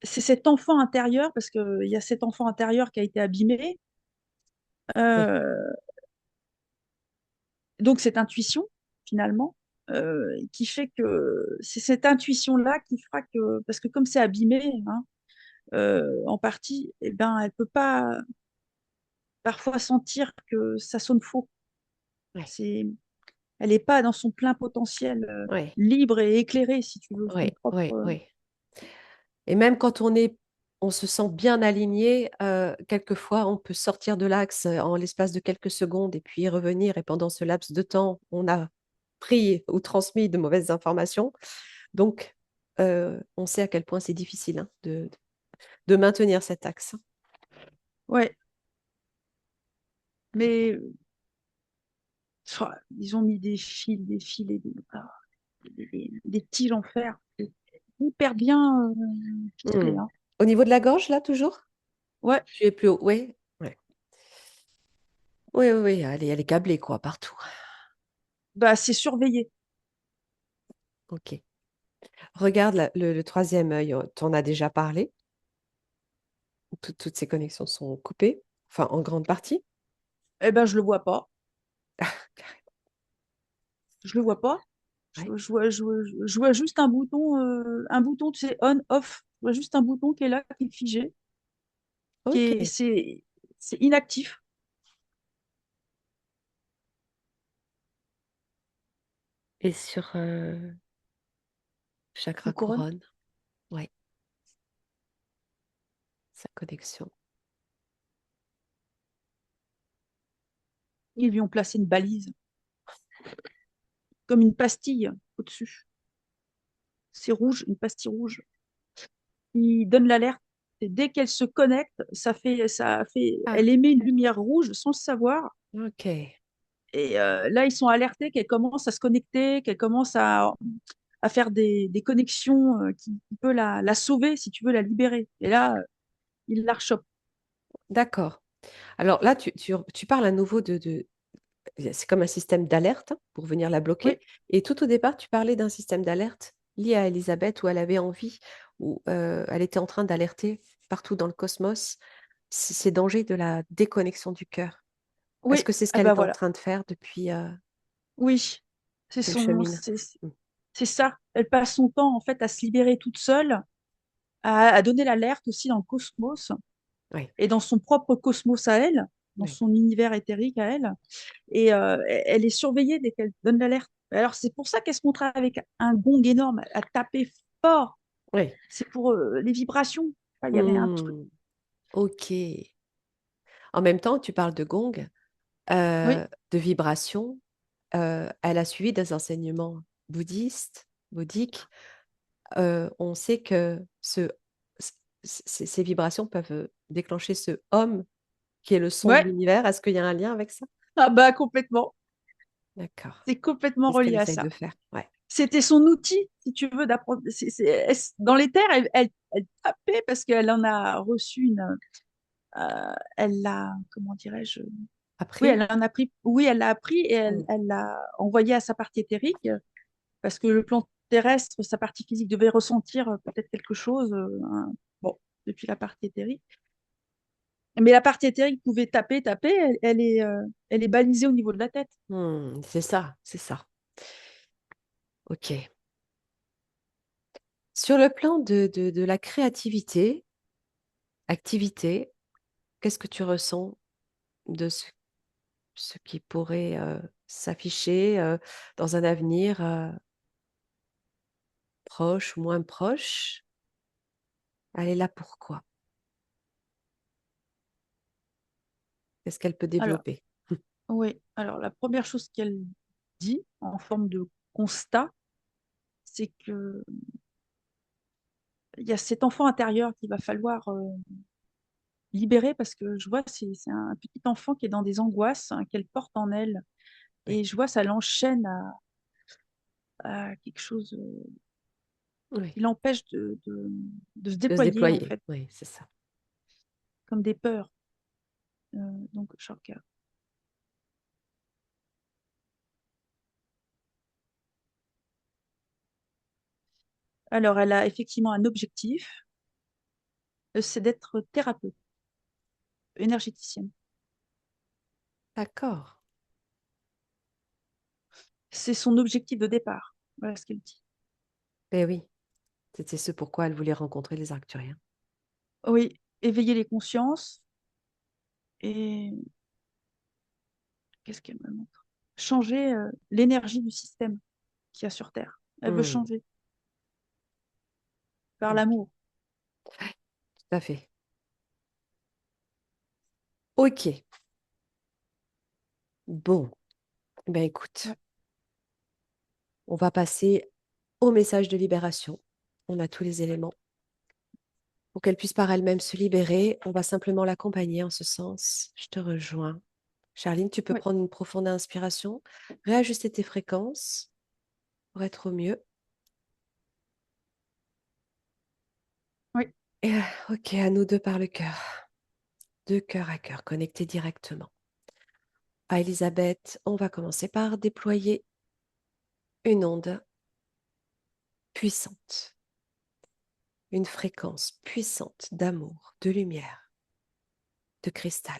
c'est cet enfant intérieur, parce qu'il y a cet enfant intérieur qui a été abîmé.
Oui.
Euh, donc, cette intuition, finalement, qui fait que c'est cette intuition-là qui fera que, parce que comme c'est abîmé, hein, en partie, eh ben, elle peut pas parfois sentir que ça sonne faux.
Oui.
C'est, elle n'est pas dans son plein potentiel,
Oui.
libre et éclairé, si tu veux, son
Oui.
propre.
Oui. Oui. Et même quand on se sent bien aligné, quelquefois on peut sortir de l'axe en l'espace de quelques secondes et puis y revenir. Et pendant ce laps de temps, on a pris ou transmis de mauvaises informations. Donc, on sait à quel point c'est difficile, hein, de maintenir cet axe.
Ouais, mais ils ont mis des fils et des tiges en fer. C'est hyper bien ficelé,
Hmm.
hein.
Au niveau de la gorge, là, toujours?
Ouais,
Tu es plus haut, oui. Ouais. Oui, oui, oui, elle est câblée, quoi, partout.
bah c'est surveillé.
Ok. Regarde le troisième œil, tu en as déjà parlé. Toutes ces connexions sont coupées, enfin en grande partie.
Eh ben je le vois pas. Je le vois pas.
Ouais.
Je vois juste un bouton, tu sais, on/off. Je vois juste un bouton qui est là, qui est figé, qui
Ok.
est, c'est inactif.
Et sur chakra
Une couronne.
couronne, ouais, sa connexion.
Ils lui ont placé une balise, comme une pastille au-dessus. C'est rouge, une pastille rouge. Il donne l'alerte. Et dès qu'elle se connecte,
Ah,
elle émet une lumière rouge sans le savoir.
ok.
Et là, ils sont alertés qu'elle commence à se connecter, qu'elle commence à faire des connexions qui peut la sauver, si tu veux, la libérer. Et là, il la rechoppe.
D'accord. Alors là, tu parles à nouveau c'est comme un système d'alerte, hein, pour venir la
Oui,
bloquer. Et tout au départ, tu parlais d'un système d'alerte lié à Elisabeth où elle avait envie, où elle était en train d'alerter partout dans le cosmos ces dangers de la déconnexion du cœur. Est-ce
oui,
que c'est ce
ah
qu'elle
bah
est en
voilà.
train de faire depuis
Oui,
qu'elle chemine? Mm.
c'est ça. Elle passe son temps, en fait, à se libérer toute seule, à donner l'alerte aussi dans le cosmos
Oui,
et dans son propre cosmos à elle, dans
oui.
son univers éthérique à elle. Et elle est surveillée dès qu'elle donne l'alerte. Alors, c'est pour ça qu'elle se montre avec un gong énorme, à taper fort.
Oui.
C'est pour les vibrations. Enfin, il y avait un truc.
Hmm, ok. En même temps, tu parles de gong,
Oui,
de vibration. Elle a suivi des enseignements bouddhiques. On sait que ces vibrations peuvent déclencher ce homme qui est le son de
ouais.
l'univers. Est-ce qu'il y a un lien avec ça?
Ah bah complètement.
D'accord.
C'est complètement
C'est ce qu'elle
relié à
essaye de
ça.
faire. Ouais.
C'était son outil, si tu veux, d'apprendre. Dans les terres, elle tapait parce qu'elle en a reçu elle l'a, comment dirais-je? Oui, elle
Après?
en a pris. Oui, elle l'a appris et
Hmm.
elle l'a envoyé à sa partie éthérique parce que le plan terrestre, sa partie physique devait ressentir peut-être quelque chose, bon, depuis la partie éthérique. Mais la partie éthérique pouvait taper, taper, elle est balisée au niveau de la tête.
C'est ça, c'est ça. Ok. Sur le plan de la créativité, activité, qu'est-ce que tu ressens de ce qui pourrait s'afficher dans un avenir proche ou moins proche? Elle est là pourquoi? Qu'est-ce qu'elle peut
Alors,
développer?
oui, alors la première chose qu'elle dit en forme de constat, c'est que il y a cet enfant intérieur qu'il va falloir libérer parce que je vois, c'est un petit enfant qui est dans des angoisses qu'elle porte en elle.
Oui,
Et je vois, ça l'enchaîne à quelque chose
oui,
qui l'empêche de se
de se
déployer, en
déployer.
fait,
Oui, c'est ça.
comme des peurs. Donc, je regarde. Alors, elle a effectivement un objectif, c'est d'être thérapeute, énergéticienne.
D'accord.
C'est son objectif de départ. Voilà ce qu'elle dit.
Ben oui, c'était ce pourquoi elle voulait rencontrer les Arcturiens.
Oui, éveiller les consciences et qu'est-ce qu'elle me montre? Changer l'énergie du système qu'il y a sur Terre. Elle veut
Hmm,
changer par
ok,
l'amour.
tout à fait. Ok, bon, ben écoute,
Ouais,
on va passer au message de libération. On a tous les éléments. Pour qu'elle puisse par elle-même se libérer, on va simplement l'accompagner en ce sens. Je te rejoins. Charline, tu peux
ouais,
prendre une profonde inspiration, réajuster tes fréquences pour être au mieux.
ouais.
Et ok, à nous deux par le cœur. De cœur à cœur, connectés directement. À Elisabeth, on va commencer par déployer une onde puissante, une fréquence puissante d'amour, de lumière, de cristal,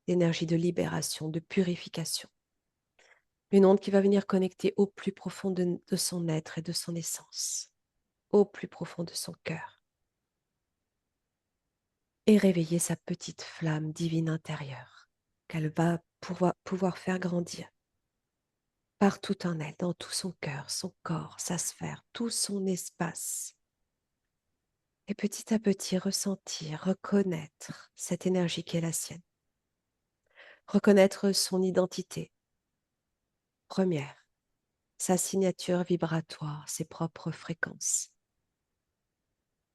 d'énergie de libération, de purification. Une onde qui va venir connecter au plus profond de son être et de son essence, au plus profond de son cœur, et réveiller sa petite flamme divine intérieure qu'elle va pouvoir faire grandir partout en elle, dans tout son cœur, son corps, sa sphère, tout son espace. Et petit à petit ressentir, reconnaître cette énergie qui est la sienne, reconnaître son identité première, sa signature vibratoire, ses propres fréquences,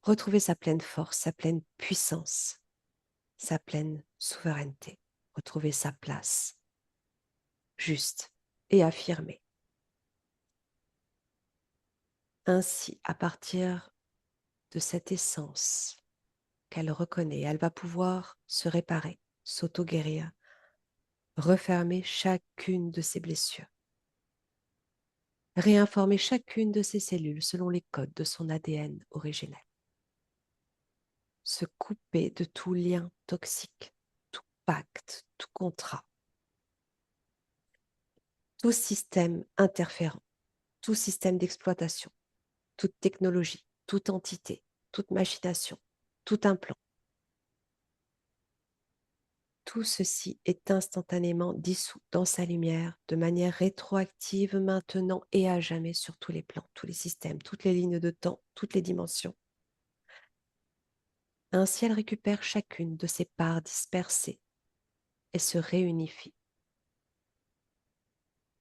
retrouver sa pleine force, sa pleine puissance, sa pleine souveraineté, retrouver sa place juste et affirmée. Ainsi, à partir de cette essence qu'elle reconnaît, elle va pouvoir se réparer, s'auto-guérir, refermer chacune de ses blessures, réinformer chacune de ses cellules selon les codes de son ADN originel, se couper de tout lien toxique, tout pacte, tout contrat, tout système interférent, tout système d'exploitation, toute technologie, toute entité, toute machination, tout implant. Tout ceci est instantanément dissous dans sa lumière de manière rétroactive maintenant et à jamais sur tous les plans, tous les systèmes, toutes les lignes de temps, toutes les dimensions. Ainsi, elle récupère chacune de ses parts dispersées et se réunifie.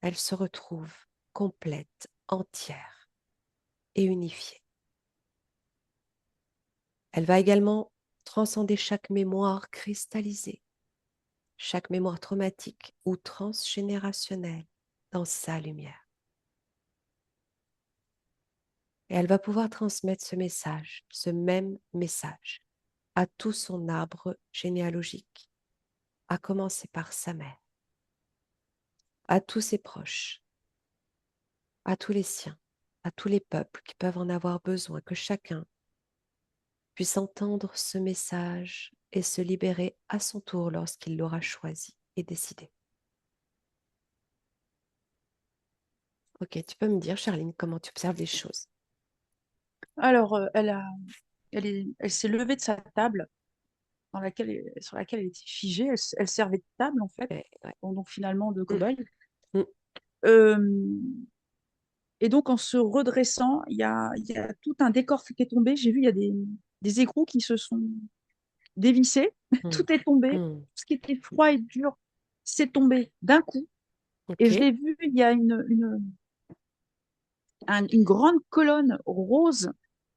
Elle se retrouve complète, entière et unifiée. Elle va également transcender chaque mémoire cristallisée, chaque mémoire traumatique ou transgénérationnelle dans sa lumière. Et elle va pouvoir transmettre ce message, ce même message, à tout son arbre généalogique, à commencer par sa mère, à tous ses proches, à tous les siens, à tous les peuples qui peuvent en avoir besoin, que chacun puisse entendre ce message et se libérer à son tour lorsqu'il l'aura choisi et décidé. Ok, tu peux me dire, Charline, comment tu observes les choses?
Alors, elle s'est levée de sa table sur laquelle elle était figée. Elle servait de table, en fait,
Ouais, ouais.
bon, donc finalement de
Mm,
cobaye.
mm.
Euh, et donc, en se redressant, il y a tout un décor qui est tombé. J'ai vu, il y a des écrous qui se sont dévissés.
Mm,
Tout est tombé.
mm.
Tout ce qui était froid et dur, c'est tombé d'un coup. Et je
Ok,
l'ai vu, il y a une grande colonne rose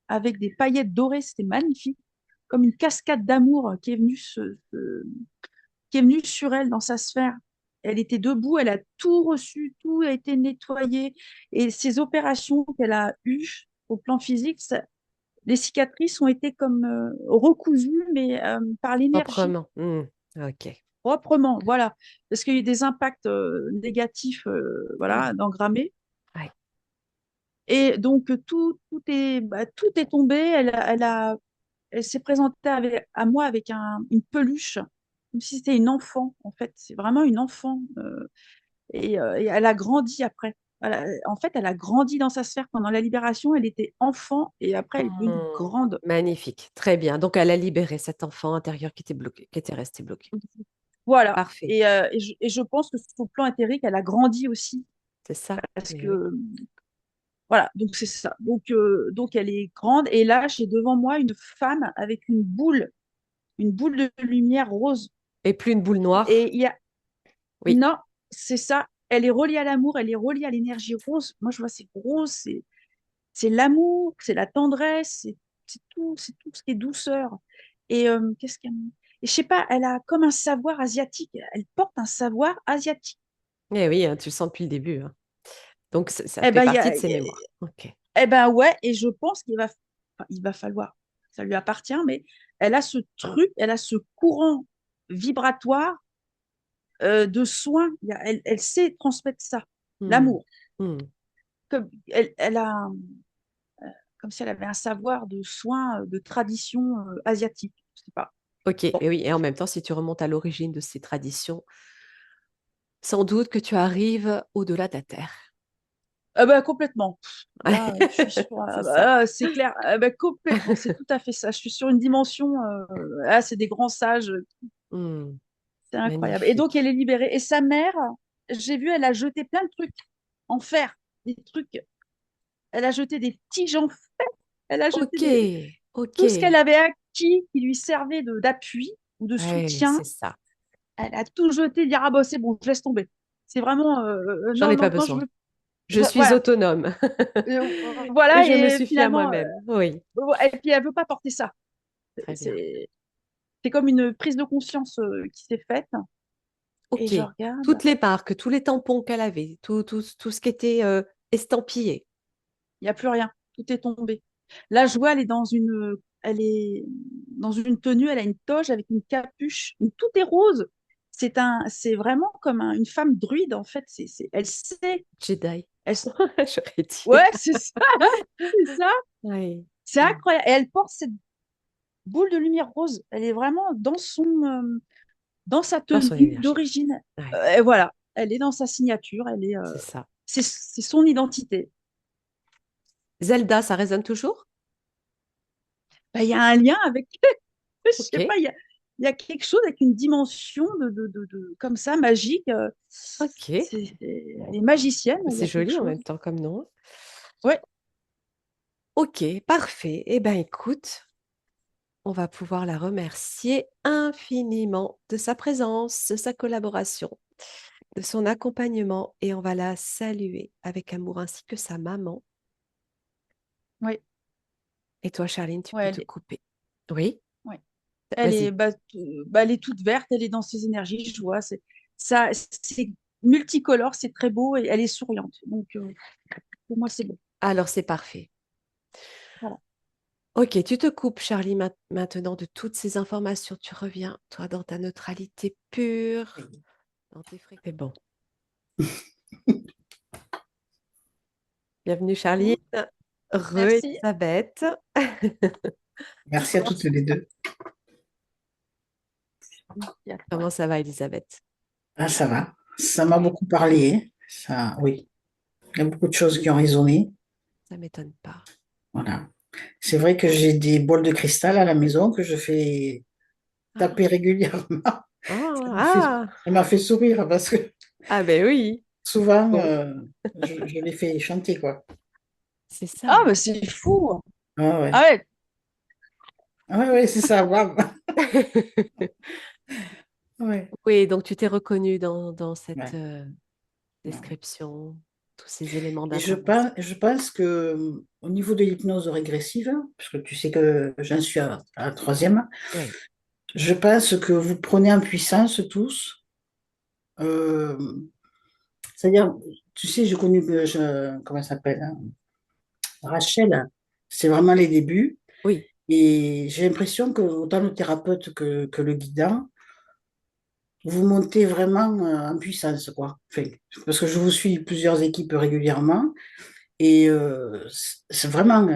avec des paillettes dorées. C'était magnifique, comme une cascade d'amour qui est venue sur elle dans sa sphère. Elle était debout, elle a tout reçu, tout a été nettoyé. Et ces opérations qu'elle a eues au plan physique, les cicatrices ont été comme recousues, mais par l'énergie,
proprement. Mm. Ok.
proprement, voilà. Parce qu'il y a eu des impacts négatifs,
Mm.
voilà, d'engrammés.
Ouais.
Et donc, tout est tombé. Elle s'est présentée à moi avec une peluche, comme si c'était une enfant, en fait. C'est vraiment une enfant. Et elle a grandi après. En fait, elle a grandi dans sa sphère. Pendant la libération, elle était enfant et après, elle est devenue
Mm.
grande.
Magnifique, très bien. Donc, elle a libéré cet enfant intérieur qui était bloqué, qui était resté bloqué.
Voilà.
Parfait,
Et je pense que sur le plan éthérique, elle a grandi aussi.
c'est ça.
Parce
Oui, oui.
que, voilà, donc c'est ça. Donc, elle est grande. Et là, j'ai devant moi une femme avec une boule de lumière rose.
Et plus une boule noire.
Et il y a,
Oui.
non, c'est ça. Elle est reliée à l'amour, elle est reliée à l'énergie rose. Moi, je vois, c'est rose, c'est l'amour, c'est la tendresse, c'est tout ce qui est douceur. Et qu'est-ce qu'elle. Et je sais pas, elle a comme un savoir asiatique. Elle porte un savoir asiatique.
Eh oui, hein, tu le sens depuis le début, hein. Donc, ça
Eh
fait
ben,
partie de ses mémoires. Ok.
eh ben ouais, et je pense enfin, il va falloir, ça lui appartient, mais elle a ce truc, elle a ce courant vibratoire de soin. Elle sait transmettre ça,
Hmm.
l'amour.
Hmm.
Elle a comme si elle avait un savoir de soins, de tradition asiatique. Je sais pas.
Ok,
Bon.
et oui, et en même temps, si tu remontes à l'origine de ces traditions, sans doute que tu arrives au-delà de la Terre.
Ah bah, complètement. Là, je suis sur.
C'est ça.
C'est clair. Ah bah, complètement. C'est tout à fait ça. Je suis sur une dimension. C'est des grands sages.
Hmm.
C'est incroyable. Et donc, elle
Magnifique.
est libérée. Et sa mère, j'ai vu, elle a jeté plein de trucs en fer. Des trucs. Elle a jeté des tiges en fer. Elle a jeté
Ok, ok.
tout ce qu'elle avait acquis qui lui servait d'appui ou de
Ouais,
soutien.
c'est ça.
Elle a tout jeté, dire, ah bah c'est bon, je laisse tomber. C'est vraiment,
J'en ai pas
non, je
besoin.
veux,
Je suis
voilà.
autonome et
Voilà,
je me
et
suffis à
finalement,
moi-même. Oui,
et puis elle veut pas porter ça.
très bien.
C'est, c'est comme une prise de conscience qui s'est faite. Et
Ok.
je regarde,
Toutes les marques, tous les tampons qu'elle avait, tout ce qui était estampillé.
il n'y a plus rien. Tout est tombé. Là, je vois, elle est dans une tenue, elle a une toge avec une capuche. Tout est rose. C'est vraiment comme une femme druide, en fait. Elle sait.
Jedi,
Elle,
j'aurais dit.
ouais, c'est ça. C'est ça.
Oui.
C'est
Mm.
incroyable. Et elle porte cette boule de lumière rose. Elle est vraiment dans sa
Dans son
tenue
énergie.
d'origine.
Ouais,
Et voilà, elle est dans sa signature.
c'est ça.
C'est son identité.
Zelda, ça résonne toujours?
Bah, il y a un lien avec, je
Ok.
sais pas, il y a quelque chose avec une dimension comme ça magique.
Ok.
Elle est magicienne. Il y
C'est
a quelque
joli en
chose.
même temps comme nom.
Ouais,
Ok, parfait. Eh bien, écoute, on va pouvoir la remercier infiniment de sa présence, de sa collaboration, de son accompagnement et on va la saluer avec amour ainsi que sa maman.
ouais,
Et toi, Charline, tu
ouais,
peux te couper. Oui,
ouais.
vas-y.
Elle est toute verte. Elle est dans ses énergies. Je vois. C'est multicolore. C'est très beau et elle est souriante. Donc pour moi, c'est bon.
Alors, c'est parfait.
Voilà.
Ok, tu te coupes, Charlie, maintenant de toutes ces informations. Tu reviens, toi, dans ta neutralité pure, dans tes fréquences. C'est bon. Bienvenue Charline.
Merci.
Re-Elisabeth.
Merci à
Comment
toutes les deux.
Comment ça va, Elisabeth?
Ah, ça va. Ça m'a beaucoup parlé, hein. Ça, oui. Il y a beaucoup de choses qui ont résonné.
Ça m'étonne pas.
Voilà. C'est vrai que j'ai des bols de cristal à la maison que je fais
Ah,
taper régulièrement.
ah,
m'a fait-
ah,
Ça m'a fait sourire parce que
ah, ben oui.
souvent,
Bon,
je les fais chanter, quoi.
c'est ça.
Ah, bah c'est fou.
Ah ouais.
Ah ouais.
Ah ouais, ouais, c'est ça. Waouh. Ouais.
Oui, donc tu t'es reconnue dans cette
Ouais. Ouais.
description, tous ces éléments
Et
d'information.
je pense que au niveau de l'hypnose régressive, parce que tu sais que j'en suis à la troisième,
Oui,
je pense que vous prenez en puissance tous. Euh, C'est-à-dire, tu sais, j'ai connu, comment ça s'appelle, hein, Rachel, c'est vraiment les débuts.
oui,
Et j'ai l'impression que autant le thérapeute que le guidant, vous montez vraiment en puissance, quoi. Enfin, parce que je vous suis plusieurs équipes régulièrement et c'est vraiment,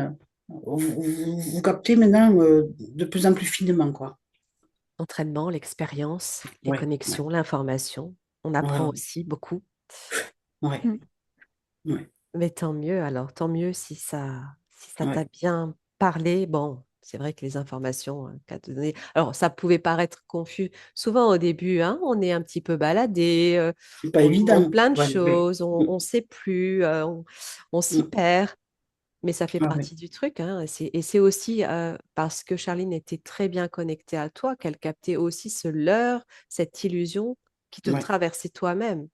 vous captez maintenant de plus en plus finement, quoi.
entraînement, l'expérience, les
Ouais, ouais,
connexions, l'information. On apprend
voilà,
aussi beaucoup.
ouais,
Mm.
ouais,
Mais tant mieux alors, tant mieux si ça t'a
ouais.
bien parlé. Bon, c'est vrai que les informations qu'a données, alors ça pouvait paraître confus. Souvent au début, hein, on est un petit peu baladé,
C'est pas
on nous montre
évident.
plein de
Ouais, ouais.
choses, on ne sait plus, on s'y
Mm,
perd, mais ça fait
mm. Ouais,
partie du truc, hein. Et c'est aussi parce que Charline était très bien connectée à toi qu'elle captait aussi ce leurre, cette illusion qui te
ouais.
traversait toi-même,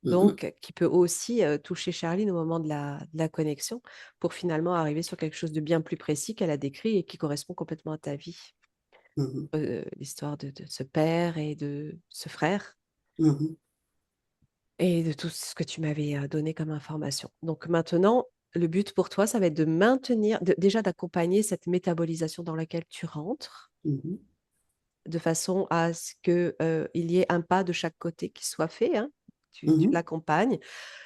Mm, mm,
donc qui peut aussi toucher Charline au moment de la connexion pour finalement arriver sur quelque chose de bien plus précis qu'elle a décrit et qui correspond complètement à ta vie.
mm,
L'histoire de ce père et de ce frère
mm, mm.
et de tout ce que tu m'avais donné comme information. Donc maintenant, le but pour toi, ça va être de maintenir, déjà d'accompagner cette métabolisation dans laquelle tu rentres,
Mhm,
de façon à ce qu'il y ait un pas de chaque côté qui soit fait, hein. Tu
mhm,
l'accompagnes,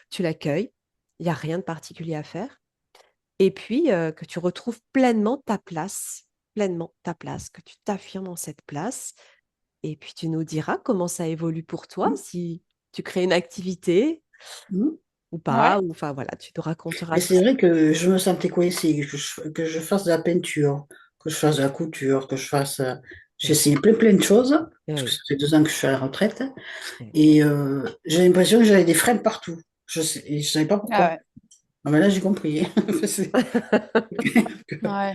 tu l'accueilles, il n'y a rien de particulier à faire. Et puis, que tu retrouves pleinement ta place, que tu t'affirmes dans cette place. Et puis, tu nous diras comment ça évolue pour toi,
mhm,
si tu crées une activité
mhm.
ou
Ouais.
pas, ou enfin voilà, tu nous raconteras
Mais
tout
c'est
ça.
vrai que je me sentais coincée, que je fasse de la peinture, que je fasse de la couture, que je fasse. J'ai
Oui,
essayé plein de choses, parce que
oui,
ça fait 2 ans que je suis à la retraite,
oui.
et j'ai l'impression que j'avais des freins partout. Et je savais pas
Ah
pourquoi.
ouais.
Ah, mais là, j'ai compris. C'est clair que
Ouais.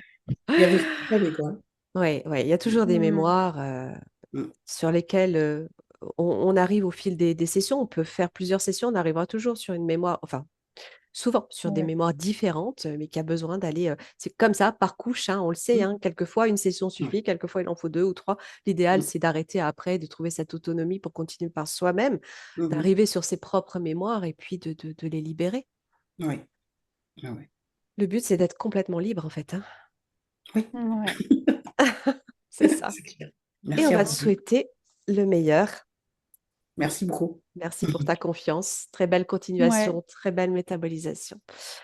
il y avait ce qu'il fallait, quoi.
Oui, oui, il y a toujours des
Mm.
mémoires
Mm,
sur lesquelles on arrive au fil des sessions. On peut faire plusieurs sessions, on arrivera toujours sur une mémoire, enfin, souvent sur des
Ouais.
mémoires différentes, mais qui a besoin d'aller. C'est comme ça, par couche, hein, on le sait,
mm,
hein, quelquefois une session
ouais,
suffit, quelquefois il en faut deux ou trois. L'idéal,
mm,
c'est d'arrêter après, de trouver cette autonomie pour continuer par soi-même,
mhm,
d'arriver sur ses propres mémoires et puis de les libérer.
ouais, ouais, ouais.
Le but, c'est d'être complètement libre, en fait, hein.
Oui,
Ouais.
C'est ça.
c'est clair.
Et on
Merci à
va te
vous.
souhaiter le meilleur.
Merci beaucoup.
Merci pour ta confiance. Très belle
Ouais.
continuation, très belle métabolisation.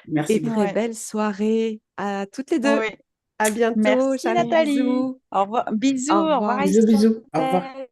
Et
Merci beaucoup.
très
Ouais.
belle soirée à toutes les deux.
Ouais.
À bientôt,
Merci
Charline,
Nathalie.
bisous.
Au revoir. Bisous.
Au
Au revoir
revoir.
Bisous, bisous. Au revoir.
Elisabeth.